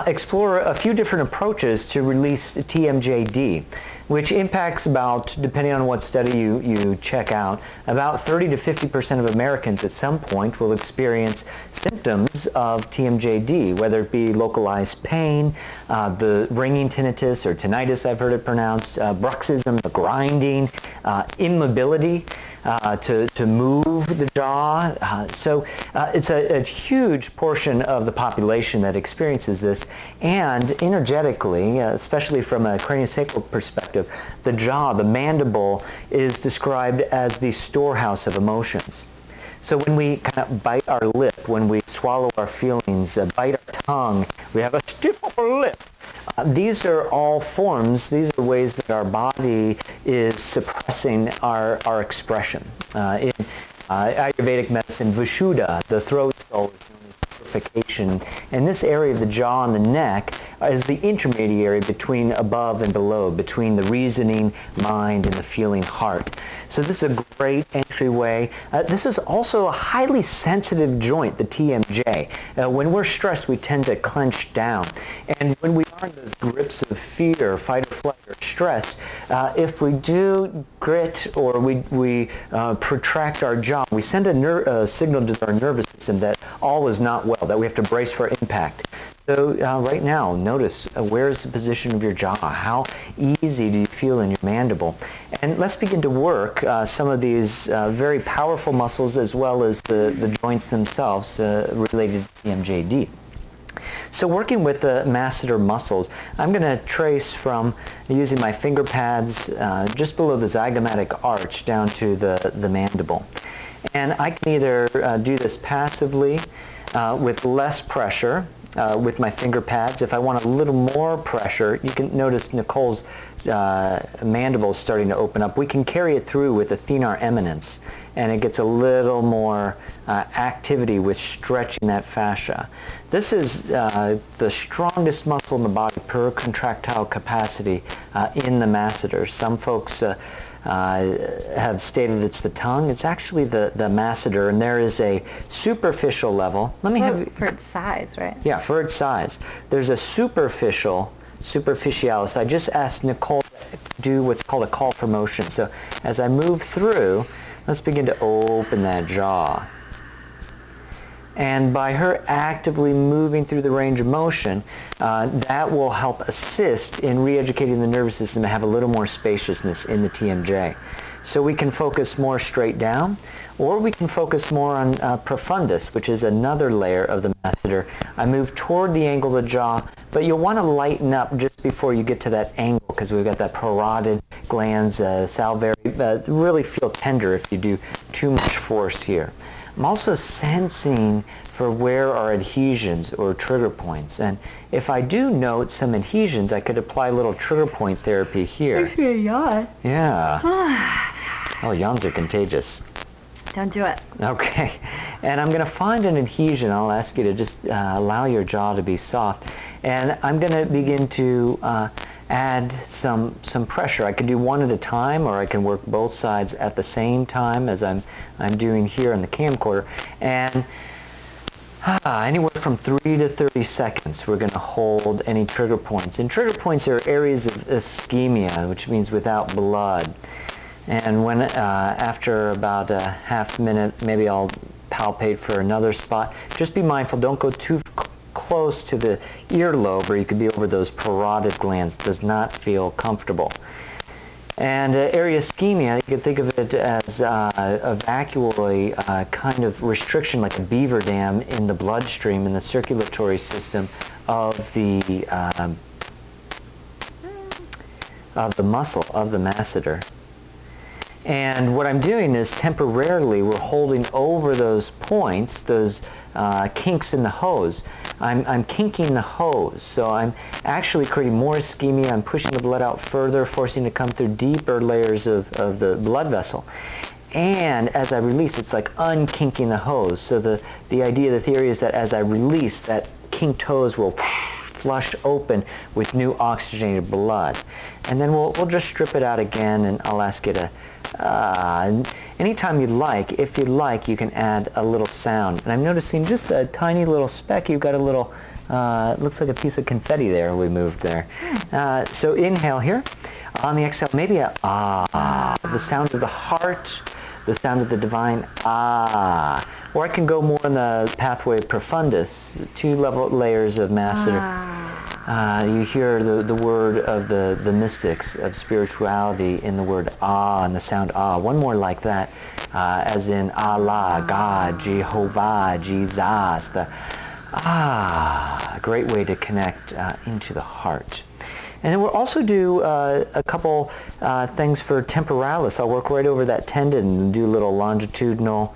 explore a few different approaches to release TMJD, which impacts about, depending on what study you check out, about 30 to 50% of Americans at some point will experience symptoms of TMJD, whether it be localized pain, the ringing tinnitus or tinnitus, I've heard it pronounced, bruxism, the grinding, immobility, to move the jaw. So it's a huge portion of the population that experiences this, and energetically, especially from a craniosacral perspective, the jaw, the mandible, is described as the storehouse of emotions. So when we kind of bite our lip, when we swallow our feelings, bite our tongue, we have a stiff upper lip. These are all forms, these are ways that our body is suppressing our expression. In Ayurvedic medicine, Vishuddha, the throat soul, is known as purification. And this area of the jaw and the neck is the intermediary between above and below, between the reasoning mind and the feeling heart. So this is a great entryway. This is also a highly sensitive joint, the TMJ. When we're stressed, we tend to clench down. And when we are in the grips of fear, fight or flight, or stress, if we do grit or we protract our jaw, we send a signal to our nervous system that all is not well, that we have to brace for impact. So right now, notice where is the position of your jaw? How easy do you feel in your mandible? And let's begin to work some of these very powerful muscles as well as the joints themselves related to TMJD. So working with the masseter muscles, I'm going to trace from using my finger pads just below the zygomatic arch down to the mandible. And I can either do this passively with less pressure, with my finger pads. If I want a little more pressure, you can notice Nicole's mandible is starting to open up. We can carry it through with the thenar eminence, and it gets a little more activity with stretching that fascia. This is the strongest muscle in the body per contractile capacity in the masseter. Some folks have stated it's the tongue. It's actually the masseter, and there is a superficial level. Let me have for its size, right? Yeah, for its size. There's a superficialis. I just asked Nicole to do what's called a call for motion. So as I move through, let's begin to open that jaw. And by her actively moving through the range of motion, that will help assist in re-educating the nervous system to have a little more spaciousness in the TMJ. So we can focus more straight down, or we can focus more on profundus, which is another layer of the masseter. I move toward the angle of the jaw, but you'll want to lighten up just before you get to that angle, because we've got that parotid glands, salivary, really feel tender if you do too much force here. I'm also sensing for where are adhesions or trigger points. And if I do note some adhesions, I could apply a little trigger point therapy here. Makes me a yawn. Yeah. Oh, yawns are contagious. Don't do it. Okay. And I'm going to find an adhesion. I'll ask you to just allow your jaw to be soft. And I'm going to begin to add some pressure. I can do one at a time, or I can work both sides at the same time as I'm doing here on the camcorder. And anywhere from 3 to 30 seconds we're going to hold any trigger points. And trigger points are areas of ischemia, which means without blood. And when after about a half minute, maybe I'll palpate for another spot. Just be mindful, don't go too close to the earlobe, or you could be over those parotid glands. It does not feel comfortable. And area ischemia, you can think of it as a vacuoly kind of restriction, like a beaver dam in the bloodstream, in the circulatory system of the muscle, of the masseter. And what I'm doing is temporarily we're holding over those points, those kinks in the hose. I'm kinking the hose, so I'm actually creating more ischemia. I'm pushing the blood out further, forcing it to come through deeper layers of the blood vessel. And as I release, it's like unkinking the hose. So the idea, the theory is that as I release, that kinked hose will flush open with new oxygenated blood. And then we'll just strip it out again, and I'll ask you to, anytime you'd like, if you'd like, you can add a little sound. And I'm noticing just a tiny little speck. You've got a little, it looks like a piece of confetti there we moved there. So inhale here. On the exhale, maybe a ah, the sound of the heart, the sound of the divine ah. Or I can go more in the pathway profundus, 2 layers of mass that are, you hear the word of the mystics of spirituality in the word ah and the sound ah. One more like that, as in Allah, God, Jehovah, Jesus, the ah, a great way to connect into the heart. And then we'll also do a couple things for temporalis. I'll work right over that tendon and do a little longitudinal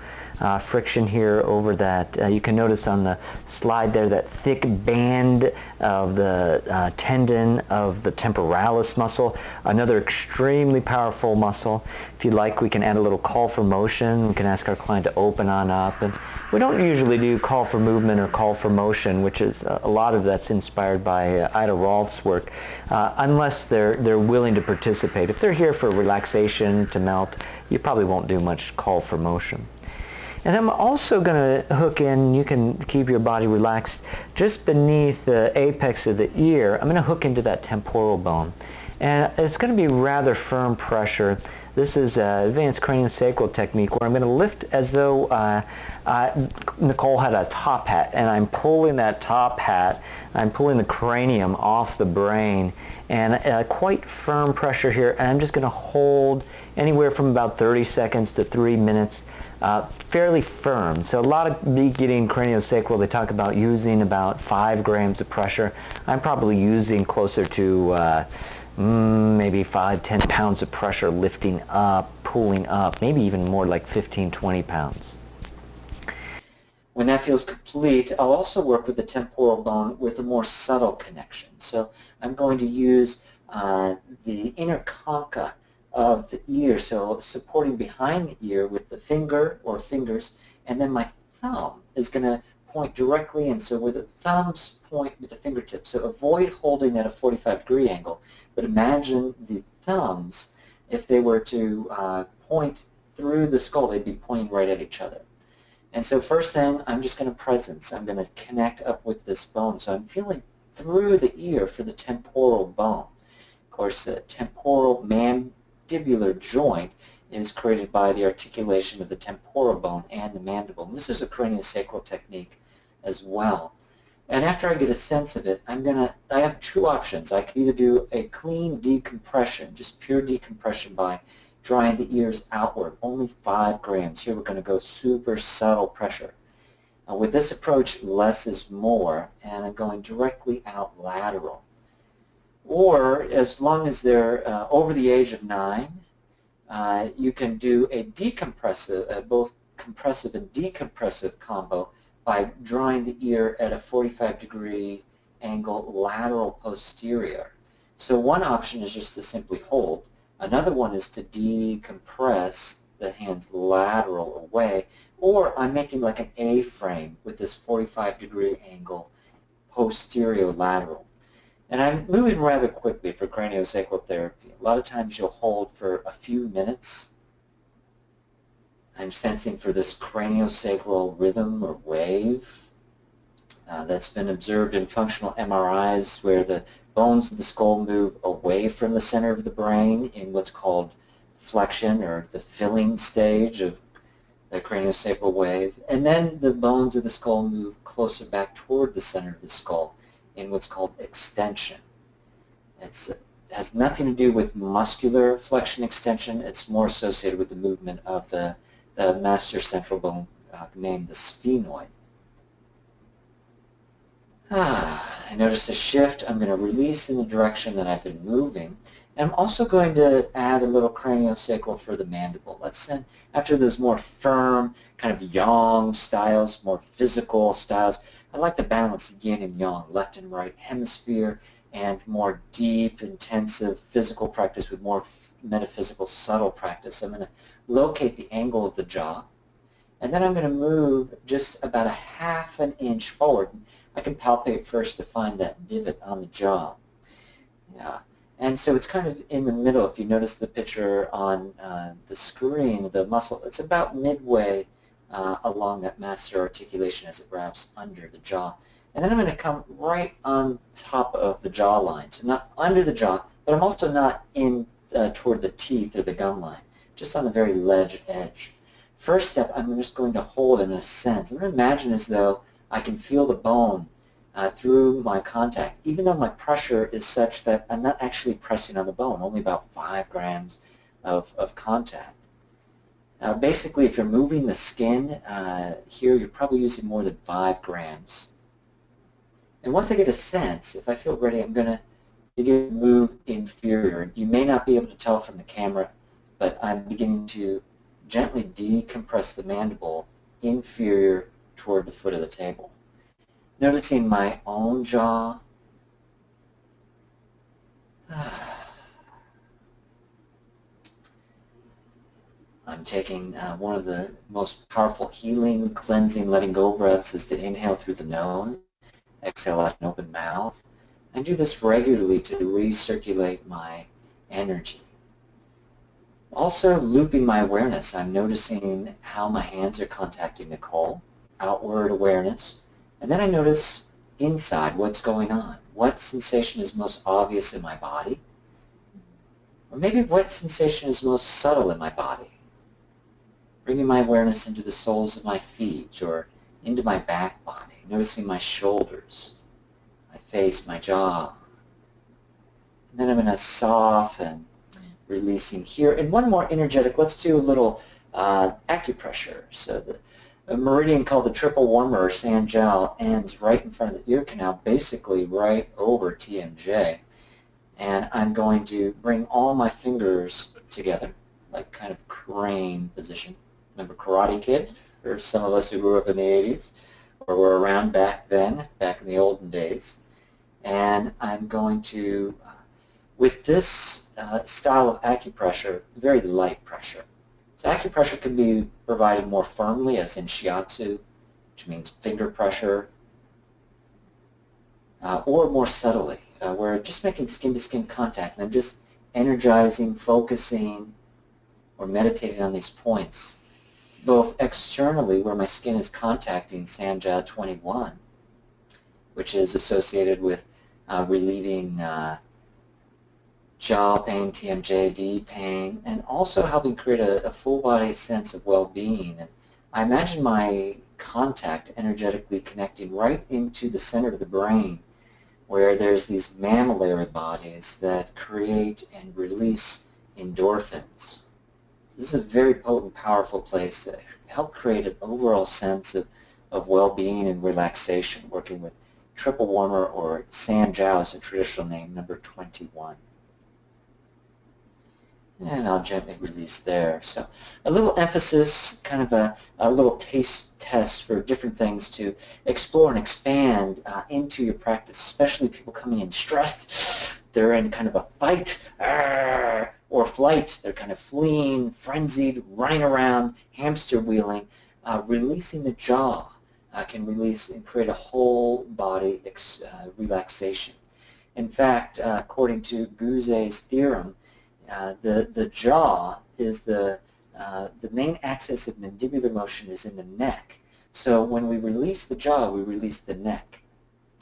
friction here over that. You can notice on the slide there that thick band of the tendon of the temporalis muscle, another extremely powerful muscle. If you'd like, we can add a little call for motion. We can ask our client to open on up. And we don't usually do call for movement or call for motion, which is a lot of that's inspired by Ida Rolf's work, unless they're willing to participate. If they're here for relaxation, to melt, you probably won't do much call for motion. And I'm also going to hook in, you can keep your body relaxed, just beneath the apex of the ear. I'm going to hook into that temporal bone. And it's going to be rather firm pressure. This is an advanced craniosacral technique where I'm going to lift as though Nicole had a top hat, and I'm pulling that top hat, I'm pulling the cranium off the brain, and quite firm pressure here, and I'm just going to hold anywhere from about 30 seconds to 3 minutes, fairly firm. So a lot of beginning craniosacral, they talk about using about 5 grams of pressure. I'm probably using closer to maybe 5-10 pounds of pressure, lifting up, pulling up, maybe even more like 15-20 pounds. When that feels complete, I'll also work with the temporal bone with a more subtle connection. So I'm going to use the inner concha of the ear, so supporting behind the ear with the finger or fingers, and then my thumb is going to point directly in, so where the thumbs point with the fingertips. So avoid holding at a 45-degree angle, but imagine the thumbs, if they were to point through the skull, they'd be pointing right at each other. And so first thing, I'm just going to presence. I'm going to connect up with this bone. So I'm feeling through the ear for the temporal bone. Of course, the temporal mandibular joint is created by the articulation of the temporal bone and the mandible. And this is a craniosacral technique as well. And after I get a sense of it, I have 2 options. I can either do a clean decompression, just pure decompression by drawing the ears outward, only 5 grams. Here we're going to go super subtle pressure. With this approach, less is more, and I'm going directly out lateral. Or, as long as they're over the age of 9, you can do a decompressive, both compressive and decompressive combo by drawing the ear at a 45-degree angle lateral posterior. So one option is just to simply hold. Another one is to decompress the hands lateral away, or I'm making like an A-frame with this 45-degree angle posterior lateral. And I'm moving rather quickly for craniosacral therapy. A lot of times you'll hold for a few minutes. I'm sensing for this craniosacral rhythm or wave that's been observed in functional MRIs where the bones of the skull move away from the center of the brain in what's called flexion, or the filling stage of the craniosacral wave. And then the bones of the skull move closer back toward the center of the skull in what's called extension. It has nothing to do with muscular flexion extension. It's more associated with the movement of the master central bone named the sphenoid. I noticed a shift. I'm going to release in the direction that I've been moving. And I'm also going to add a little craniosacral for the mandible. Let's send, after those more firm, kind of yang styles, more physical styles, I like to balance yin and yang, left and right hemisphere, and more deep, intensive physical practice with more metaphysical, subtle practice. I'm going to locate the angle of the jaw, and then I'm going to move just about a 1/2 inch forward. I can palpate first to find that divot on the jaw. Yeah. And so it's kind of in the middle. If you notice the picture on the screen, the muscle, it's about midway along that masseter articulation as it wraps under the jaw. And then I'm going to come right on top of the jawline. So not under the jaw, but I'm also not in toward the teeth or the gum line, just on the very ledge edge. First step, I'm just going to hold in a sense. I'm going to imagine as though I can feel the bone through my contact, even though my pressure is such that I'm not actually pressing on the bone, only about 5 grams of contact. Basically, if you're moving the skin here, you're probably using more than 5 grams. And once I get a sense, if I feel ready, I'm going to begin to move inferior. You may not be able to tell from the camera, but I'm beginning to gently decompress the mandible inferior toward the foot of the table. Noticing my own jaw. I'm taking one of the most powerful healing, cleansing, letting go breaths is to inhale through the nose, exhale out an open mouth. I do this regularly to recirculate my energy. Also looping my awareness. I'm noticing how my hands are contacting Nicole, outward awareness. And then I notice inside what's going on. What sensation is most obvious in my body? Or maybe what sensation is most subtle in my body? Bringing my awareness into the soles of my feet or into my back body, noticing my shoulders, my face, my jaw. And then I'm going to soften, releasing here. And one more energetic, let's do a little acupressure. So a meridian called the triple warmer or sand gel ends right in front of the ear canal, basically right over TMJ. And I'm going to bring all my fingers together, like kind of crane position. Remember Karate Kid? For some of us who grew up in the 80s, or were around back then, back in the olden days. And I'm going to, with this style of acupressure, very light pressure. So acupressure can be provided more firmly, as in shiatsu, which means finger pressure, or more subtly, where just making skin-to-skin contact, and I'm just energizing, focusing, or meditating on these points, both externally, where my skin is contacting Sanja 21, which is associated with relieving jaw pain, TMJ, pain, and also helping create a full body sense of well-being. And I imagine my contact energetically connecting right into the center of the brain, where there's these mammillary bodies that create and release endorphins. So this is a very potent, powerful place to help create an overall sense of well-being and relaxation, working with triple warmer, or Sanjiao is a traditional name, number 21. And I'll gently release there. So a little emphasis, kind of a little taste test for different things to explore and expand into your practice, especially people coming in stressed. They're in kind of a fight or flight. They're kind of fleeing, frenzied, running around, hamster wheeling. Releasing the jaw can release and create a whole body relaxation. In fact, according to Gouzet's theorem, the jaw is the main axis of mandibular motion is in the neck. So when we release the jaw, we release the neck.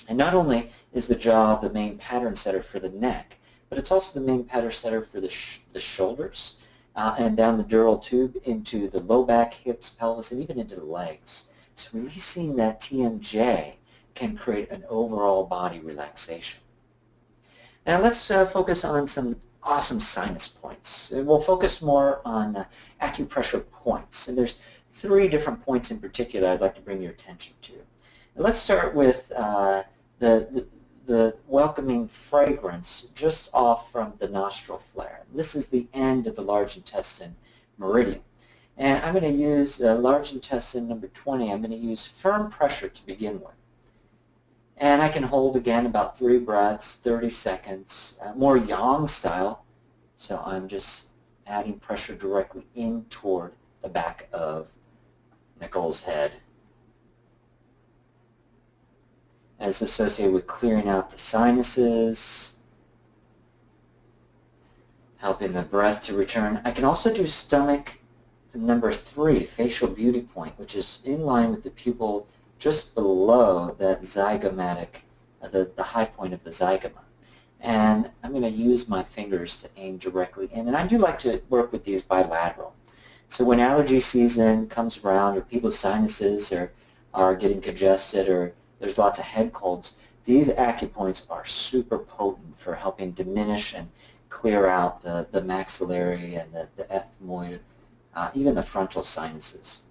And not only is the jaw the main pattern setter for the neck, but it's also the main pattern setter for the shoulders and down the dural tube into the low back, hips, pelvis, and even into the legs. So releasing that TMJ can create an overall body relaxation. Now let's focus on some awesome sinus points. And we'll focus more on acupressure points. And there's 3 different points in particular I'd like to bring your attention to. Now let's start with the welcoming fragrance just off from the nostril flare. This is the end of the large intestine meridian. And I'm going to use large intestine number 20. I'm going to use firm pressure to begin with. And I can hold again about 3 breaths, 30 seconds, more yang style. So I'm just adding pressure directly in toward the back of Nicole's head. is associated with clearing out the sinuses, helping the breath to return. I can also do stomach number 3, facial beauty point, which is in line with the pupil just below that zygomatic, the high point of the zygoma. And I'm going to use my fingers to aim directly in. And I do like to work with these bilateral. So when allergy season comes around, or people's sinuses are getting congested, or there's lots of head colds, these acupoints are super potent for helping diminish and clear out the maxillary and the ethmoid, even the frontal sinuses.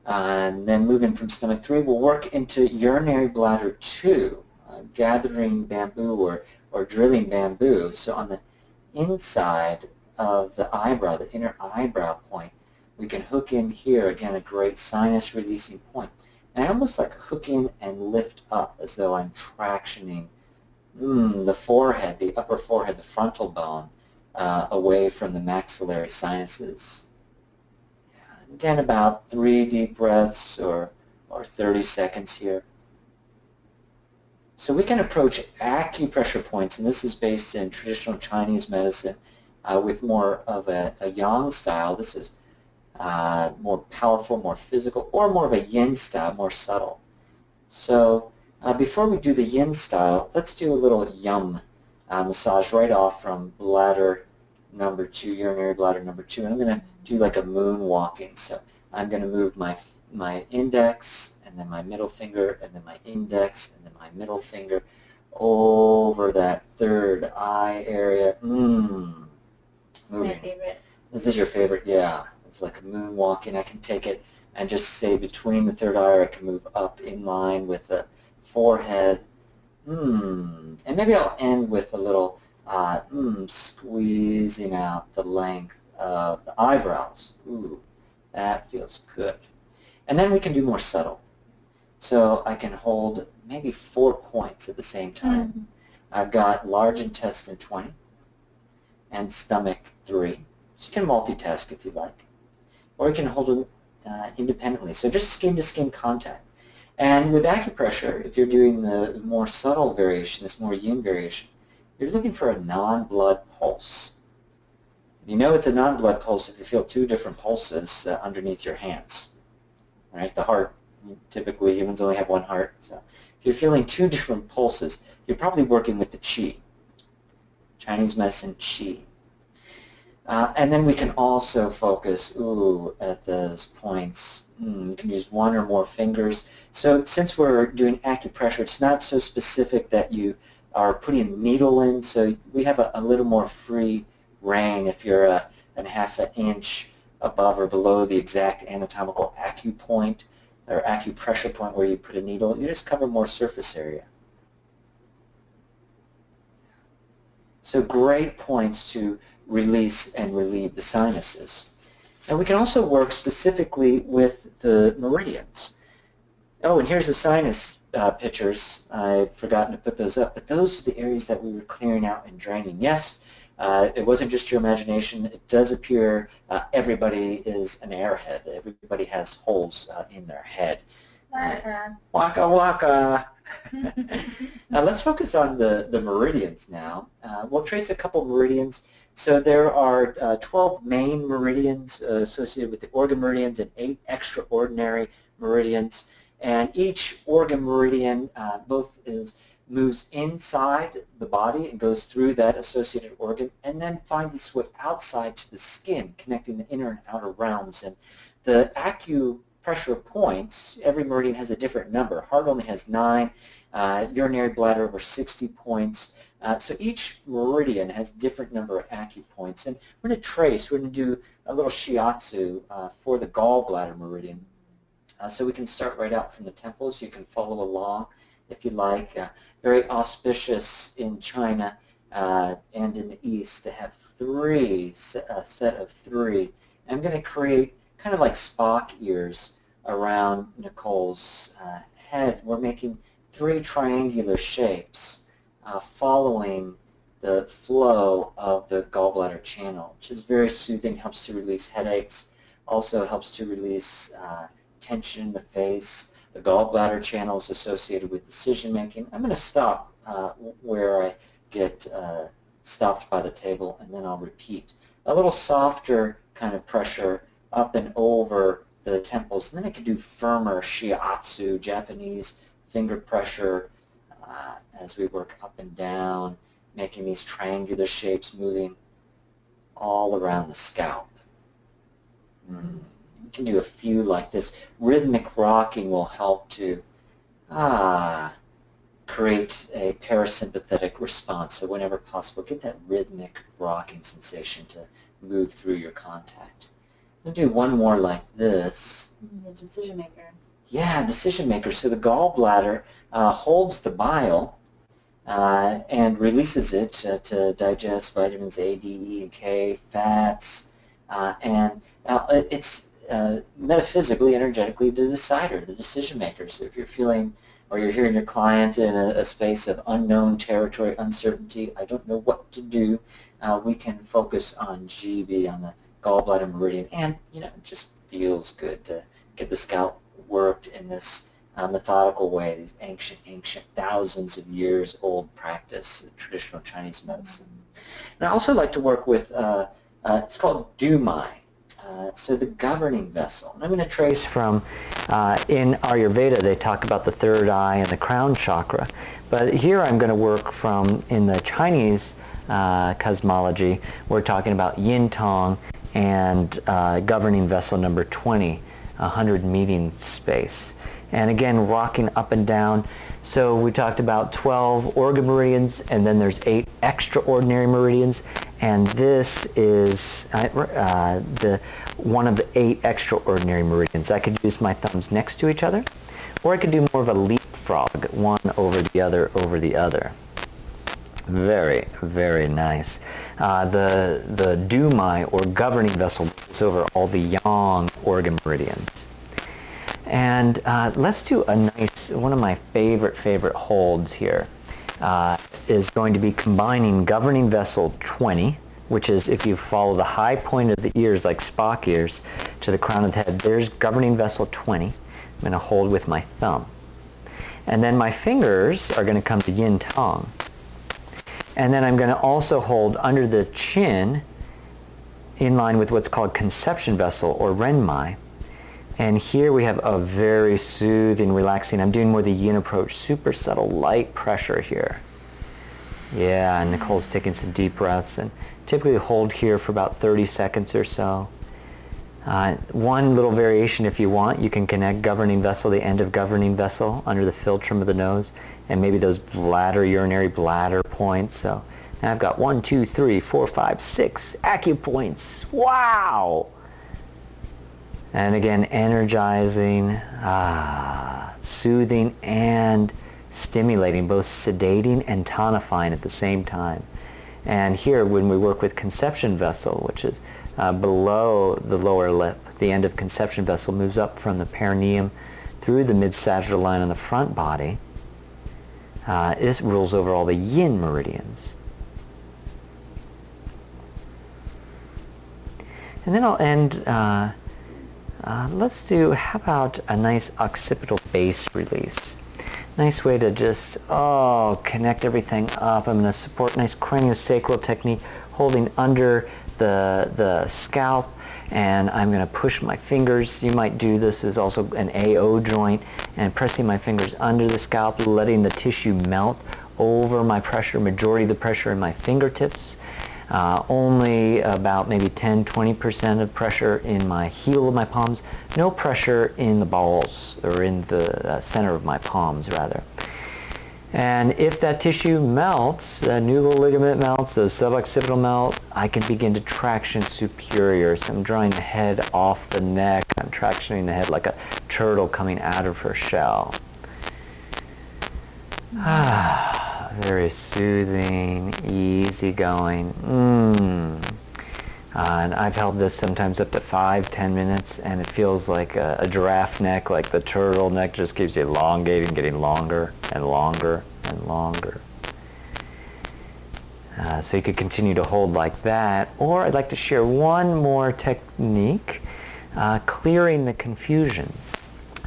And then moving from stomach 3, we'll work into urinary bladder 2, gathering bamboo or drilling bamboo. So on the inside of the eyebrow, the inner eyebrow point, we can hook in here, again, a great sinus releasing point. And I almost like hook in and lift up as though I'm tractioning the forehead, the upper forehead, the frontal bone, away from the maxillary sinuses. Again, about 3 deep breaths or 30 seconds here. So we can approach acupressure points, and this is based in traditional Chinese medicine with more of a yang style. This is more powerful, more physical, or more of a yin style, more subtle. So before we do the yin style, let's do a little yum massage right off from bladder number 2, urinary bladder number 2. And I'm going to do like a moon walking. So I'm going to move my index, and then my middle finger, and then my index, and then my middle finger over that third eye area. Moving. My favorite. This is your favorite? Yeah. It's like a moon walking. I can take it and just say between the third eye, or I can move up in line with the forehead. And maybe I'll end with a little squeezing out the length of the eyebrows. Ooh, that feels good. And then we can do more subtle. So I can hold maybe 4 points at the same time. I've got large intestine 20 and stomach 3. So you can multitask if you like. Or you can hold them independently. So just skin-to-skin contact. And with acupressure, if you're doing the more subtle variation, this more yin variation, you're looking for a non-blood pulse. You know it's a non-blood pulse if you feel 2 different pulses underneath your hands. Right? The heart, typically humans only have 1 heart. So if you're feeling 2 different pulses, you're probably working with the qi. Chinese medicine qi. And then we can also focus at those points. You can use 1 or more fingers. So since we're doing acupressure, it's not so specific that you are putting a needle in. So we have a little more free reign if you're a half an inch above or below the exact anatomical acupoint or acupressure point where you put a needle. You just cover more surface area. So great points to release and relieve the sinuses. And we can also work specifically with the meridians. Oh, and here's the sinus pictures. I've forgotten to put those up, but those are the areas that we were clearing out and draining. Yes, it wasn't just your imagination. It does appear everybody is an airhead. Everybody has holes in their head. Waka waka. Let's focus on the meridians now. We'll trace a couple meridians. So there are 12 main meridians associated with the organ meridians and 8 extraordinary meridians. And each organ meridian moves inside the body and goes through that associated organ and then finds its way outside to the skin, connecting the inner and outer realms. And the acupressure points, every meridian has a different number. Heart only has 9, urinary bladder over 60 points. So each meridian has a different number of acupoints. And we're going to do a little shiatsu for the gallbladder meridian. So we can start right out from the temples. You can follow along if you like. Very auspicious in China and in the East to have a set of 3. I'm going to create kind of like Spock ears around Nicole's head. We're making 3 triangular shapes following the flow of the gallbladder channel, which is very soothing, helps to release headaches, also helps to release tension in the face, The gallbladder channel is associated with decision making. I'm going to stop where I get stopped by the table, and then I'll repeat. A little softer kind of pressure up and over the temples, and then I can do firmer shiatsu, Japanese finger pressure, as we work up and down, making these triangular shapes, moving all around the scalp. You can do a few like this. Rhythmic rocking will help to create a parasympathetic response. So whenever possible, get that rhythmic rocking sensation to move through your contact. I'll do one more like this. The decision maker. Yeah, decision maker. So the gallbladder holds the bile and releases it to digest vitamins A, D, E, and K, fats, and it's metaphysically, energetically the decider, the decision maker. So if you're feeling, or you're hearing your client in a space of unknown territory, uncertainty, I don't know what to do, we can focus on GB, on the gallbladder meridian, and it just feels good to get the scalp worked in this methodical way, these ancient, thousands of years old practice, traditional Chinese medicine. And I also like to work with, it's called Dumai, so the governing vessel. And I'm going to trace from, in Ayurveda they talk about the third eye and the crown chakra, but here I'm going to work from, in the Chinese cosmology, we're talking about yin tong and governing vessel number 20, 100 meeting space. And again, rocking up and down. So we talked about 12 organ meridians, and then there's 8 extraordinary meridians, and this is one of the 8 extraordinary meridians. I could use my thumbs next to each other, or I could do more of a leapfrog, one over the other over the other. Very, very nice. The Dumai, or governing vessel, goes over all the yang organ meridians. And let's do a nice, one of my favorite holds here is going to be combining governing vessel 20, which is, if you follow the high point of the ears like Spock ears to the crown of the head, there's governing vessel 20. I'm going to hold with my thumb. And then my fingers are going to come to yin tong. And then I'm going to also hold under the chin in line with what's called conception vessel, or renmai. And here we have a very soothing, relaxing, I'm doing more the yin approach, super subtle, light pressure here. Yeah, and Nicole's taking some deep breaths, and typically hold here for about 30 seconds or so. One little variation, if you want, you can connect governing vessel, the end of governing vessel, under the philtrum of the nose, and maybe those urinary bladder points. So now I've got 1, 2, 3, 4, 5, 6 acupoints. Wow! And again, energizing, soothing, and stimulating, both sedating and tonifying at the same time. And here, when we work with conception vessel, which is below the lower lip, the end of conception vessel moves up from the perineum through the mid-sagittal line on the front body. This rules over all the yin meridians. And then I'll end, let's do, how about a nice occipital base release. Nice way to just, connect everything up. I'm going to support nice craniosacral technique, holding under the scalp, and I'm going to push my fingers. You might do this as also an AO joint, and pressing my fingers under the scalp, letting the tissue melt over my pressure, majority of the pressure in my fingertips. Only about maybe 10-20% of pressure in my heel of my palms. No pressure in the balls, or in the center of my palms, rather. And if that tissue melts, the nugal ligament melts, the suboccipital melt, I can begin to traction superior. So I'm drawing the head off the neck. I'm tractioning the head like a turtle coming out of her shell. Very soothing, easygoing. And I've held this sometimes up to 5-10 minutes, and it feels like a giraffe neck, like the turtle neck just keeps elongating, getting longer and longer and longer. So you could continue to hold like that, or I'd like to share one more technique, clearing the confusion.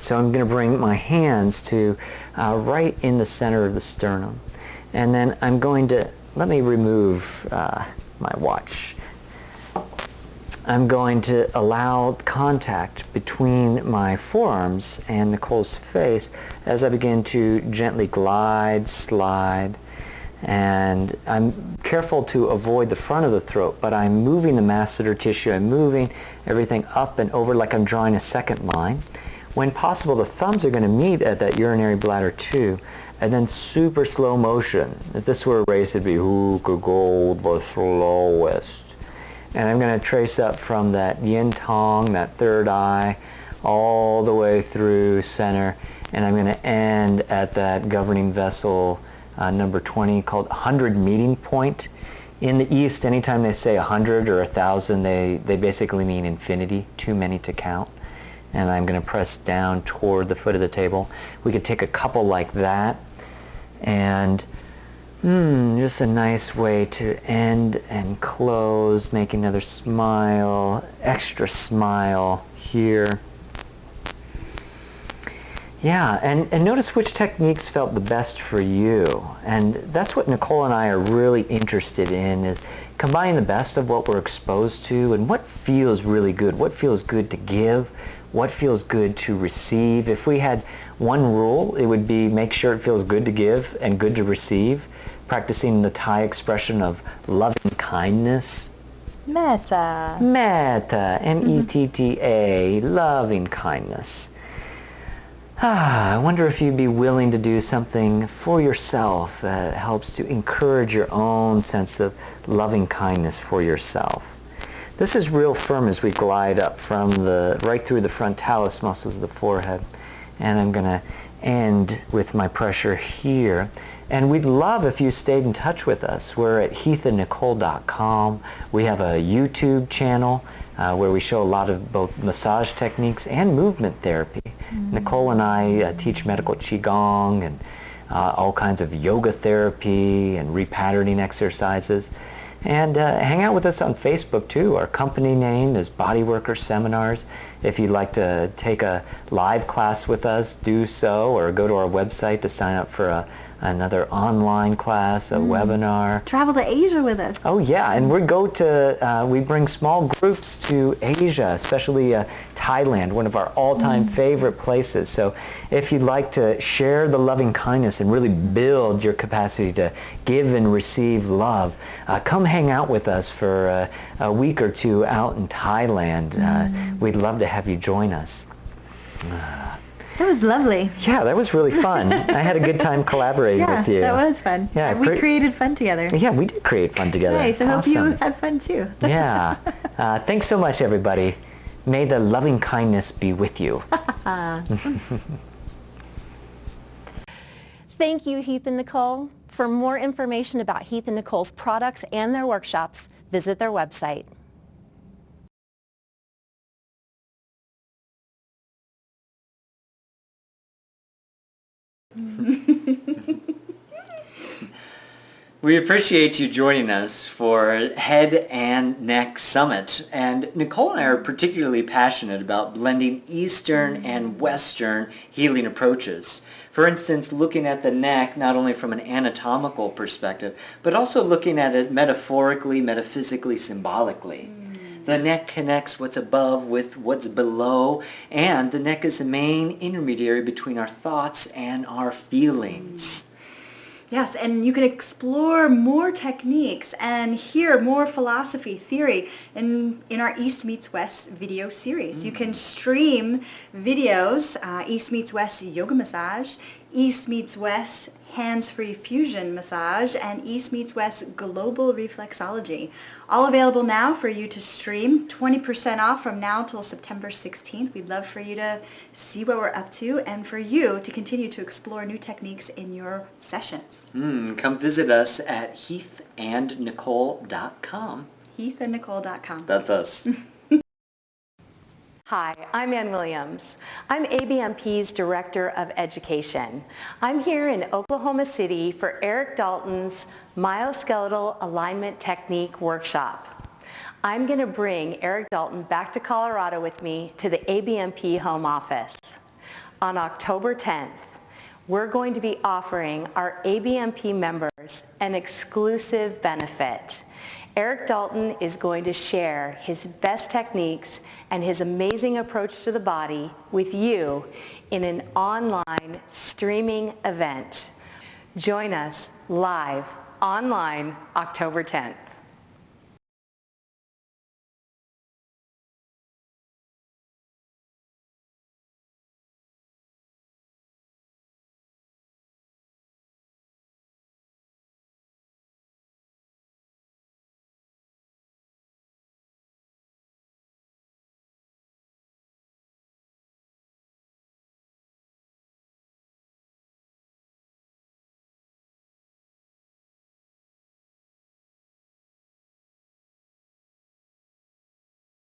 So I'm going to bring my hands to right in the center of the sternum. And then I'm going to, let me remove my watch. I'm going to allow contact between my forearms and Nicole's face as I begin to gently glide, slide, and I'm careful to avoid the front of the throat, but I'm moving the masseter tissue. I'm moving everything up and over like I'm drawing a second line. When possible, the thumbs are going to meet at that urinary bladder too, and then super slow motion. If this were a race, it'd be who could go the slowest. And I'm going to trace up from that yin tong, that third eye, all the way through center, and I'm going to end at that governing vessel number 20 called 100 meeting point. In the East, anytime they say 100 or 1,000, they basically mean infinity, too many to count. And I'm going to press down toward the foot of the table. We could take a couple like that, and just a nice way to end and close. Make another smile, extra smile here. Yeah, and notice which techniques felt the best for you. And that's what Nicole and I are really interested in, is combining the best of what we're exposed to and what feels really good, what feels good to give, what feels good to receive. If we had one rule, it would be make sure it feels good to give and good to receive, practicing the Thai expression of loving kindness. Metta. Metta, M-E-T-T-A, loving kindness. I wonder if you'd be willing to do something for yourself that helps to encourage your own sense of loving kindness for yourself. This is real firm as we glide up from right through the frontalis muscles of the forehead. And I'm going to end with my pressure here. And we'd love if you stayed in touch with us. We're at heathandnicole.com. We have a YouTube channel where we show a lot of both massage techniques and movement therapy. Nicole and I teach medical qigong and all kinds of yoga therapy and repatterning exercises. And hang out with us on Facebook too. Our company name is Bodyworker Seminars. If you'd like to take a live class with us, do so, or go to our website to sign up for another online class, a webinar. Travel to Asia with us. Oh yeah, and we bring small groups to Asia, especially Thailand, one of our all-time favorite places. So if you'd like to share the loving kindness and really build your capacity to give and receive love, come hang out with us for a week or two out in Thailand. We'd love to have you join us. That was lovely. Yeah, that was really fun. I had a good time collaborating with you. That was fun. Yeah, we created fun together. Yeah, we did create fun together. Nice. I hope Awesome. you had fun too. Yeah. Thanks so much, everybody. May the loving kindness be with you. Thank you, Heath and Nicole. For more information about Heath and Nicole's products and their workshops, visit their website. We appreciate you joining us for Head and Neck Summit. And Nicole and I are particularly passionate about blending Eastern and Western healing approaches. For instance, looking at the neck not only from an anatomical perspective, but also looking at it metaphorically, metaphysically, symbolically. The neck connects what's above with what's below, and the neck is the main intermediary between our thoughts and our feelings. Yes, and you can explore more techniques and hear more philosophy, theory in our East Meets West video series. You can stream videos, East Meets West Yoga Massage, East Meets West Hands-Free Fusion Massage, and East Meets West Global Reflexology. All available now for you to stream, 20% off from now till September 16th. We'd love for you to see what we're up to and for you to continue to explore new techniques in your sessions. Come visit us at heathandnicole.com. heathandnicole.com. That's us. Hi, I'm Ann Williams. I'm ABMP's Director of Education. I'm here in Oklahoma City for Eric Dalton's Myoskeletal Alignment Technique Workshop. I'm going to bring Eric Dalton back to Colorado with me to the ABMP home office. on October 10th, we're going to be offering our ABMP members an exclusive benefit. Eric Dalton is going to share his best techniques and his amazing approach to the body with you in an online streaming event. Join us live online October 10th.